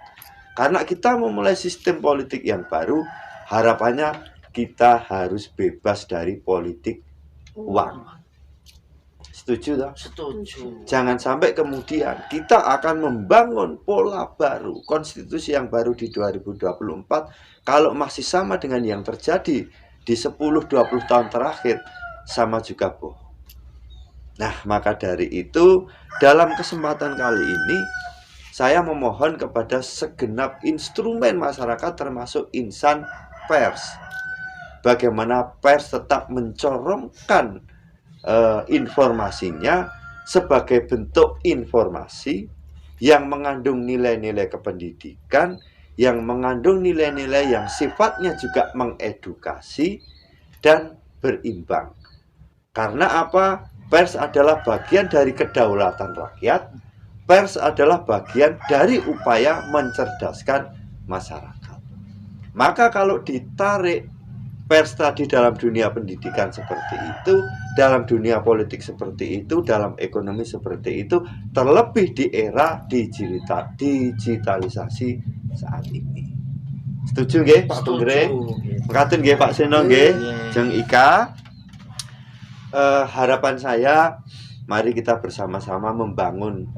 Karena kita memulai sistem politik yang baru, harapannya kita harus bebas dari politik uang. Setuju tak? Setuju. Jangan sampai kemudian kita akan membangun pola baru, konstitusi yang baru di 2024. Kalau masih sama dengan yang terjadi di 10-20 tahun terakhir sama juga bohong. Nah, maka dari itu dalam kesempatan kali ini saya memohon kepada segenap instrumen masyarakat termasuk insan pers, bagaimana pers tetap mencorongkan informasinya sebagai bentuk informasi yang mengandung nilai-nilai kependidikan, yang mengandung nilai-nilai yang sifatnya juga mengedukasi dan berimbang. Karena apa? Pers adalah bagian dari kedaulatan rakyat. Pers adalah bagian dari upaya mencerdaskan masyarakat. Maka kalau ditarik pers tadi dalam dunia pendidikan seperti itu, dalam dunia politik seperti itu, dalam ekonomi seperti itu, terlebih di era digitalisasi saat ini. Setuju nggih Pak Tunggere? Mekaten nggih Pak Seno nggih, Jeng Ika. Harapan saya, mari kita bersama-sama membangun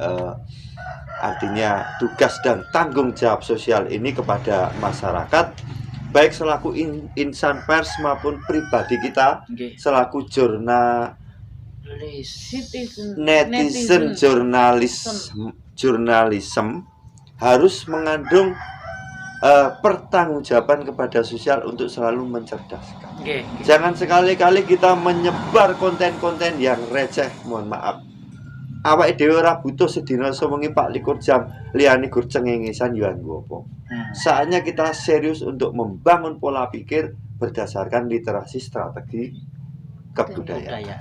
artinya tugas dan tanggung jawab sosial ini kepada masyarakat, baik selaku insan pers maupun pribadi kita, selaku netizen jurnalisme harus mengandung pertanggungjawaban kepada sosial untuk selalu mencerdaskan. Jangan sekali-kali kita menyebar konten-konten yang receh, mohon maaf. Awake dhewe ora butuh sedina sewengi 24 jam liyane gur cengengesan yo apa. Saatnya kita serius untuk membangun pola pikir berdasarkan literasi strategi kebudayaan.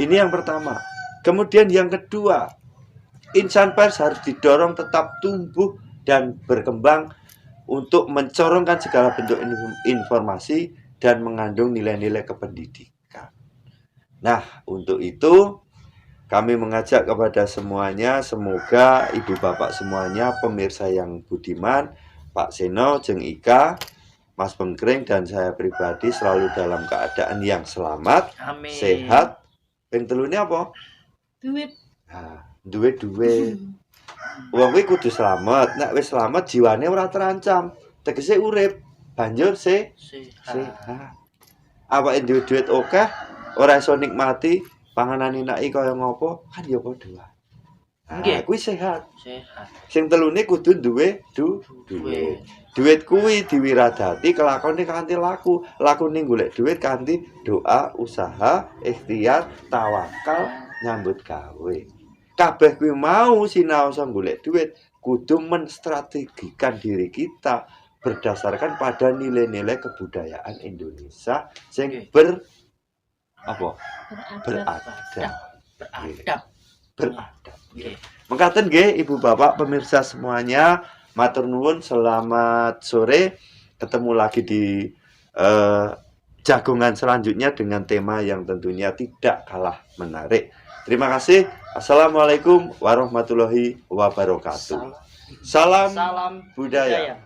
Ini yang pertama. Kemudian yang kedua, insan pers harus didorong tetap tumbuh dan berkembang untuk mencorongkan segala bentuk informasi dan mengandung nilai-nilai kependidikan. Nah, untuk itu kami mengajak kepada semuanya, semoga ibu bapak semuanya, pemirsa yang budiman, Pak Seno, Jeng Ika, Mas Bengkring, dan saya pribadi selalu dalam keadaan yang selamat, sehat. Ping telune apa? Duit. Nah, duit. Wong kuwi kudu slamet. Nek wis slamet jiwane ora terancam. Tegese urip, banjur sehat. Awake duit akeh, ora iso nikmati panganan enake kaya ngopo, kan ya padha wae. Nggih, kuwi sehat. Sing telune kudu duwe duit. Duit kuwi diwiradati kelakone kanthi laku. Lakune golek duit kanthi doa, usaha, ikhtiar, tawakal, nyambut gawe. Kabeh kuwi mau sinau golek duit, kudu menstrategikan diri kita berdasarkan pada nilai-nilai kebudayaan Indonesia sing beradab. Mekaten nggih Ibu Bapak pemirsa semuanya, matur nuwun, selamat sore. Ketemu lagi di jagongan selanjutnya dengan tema yang tentunya tidak kalah menarik. Terima kasih. Assalamualaikum warahmatullahi wabarakatuh. Salam budaya.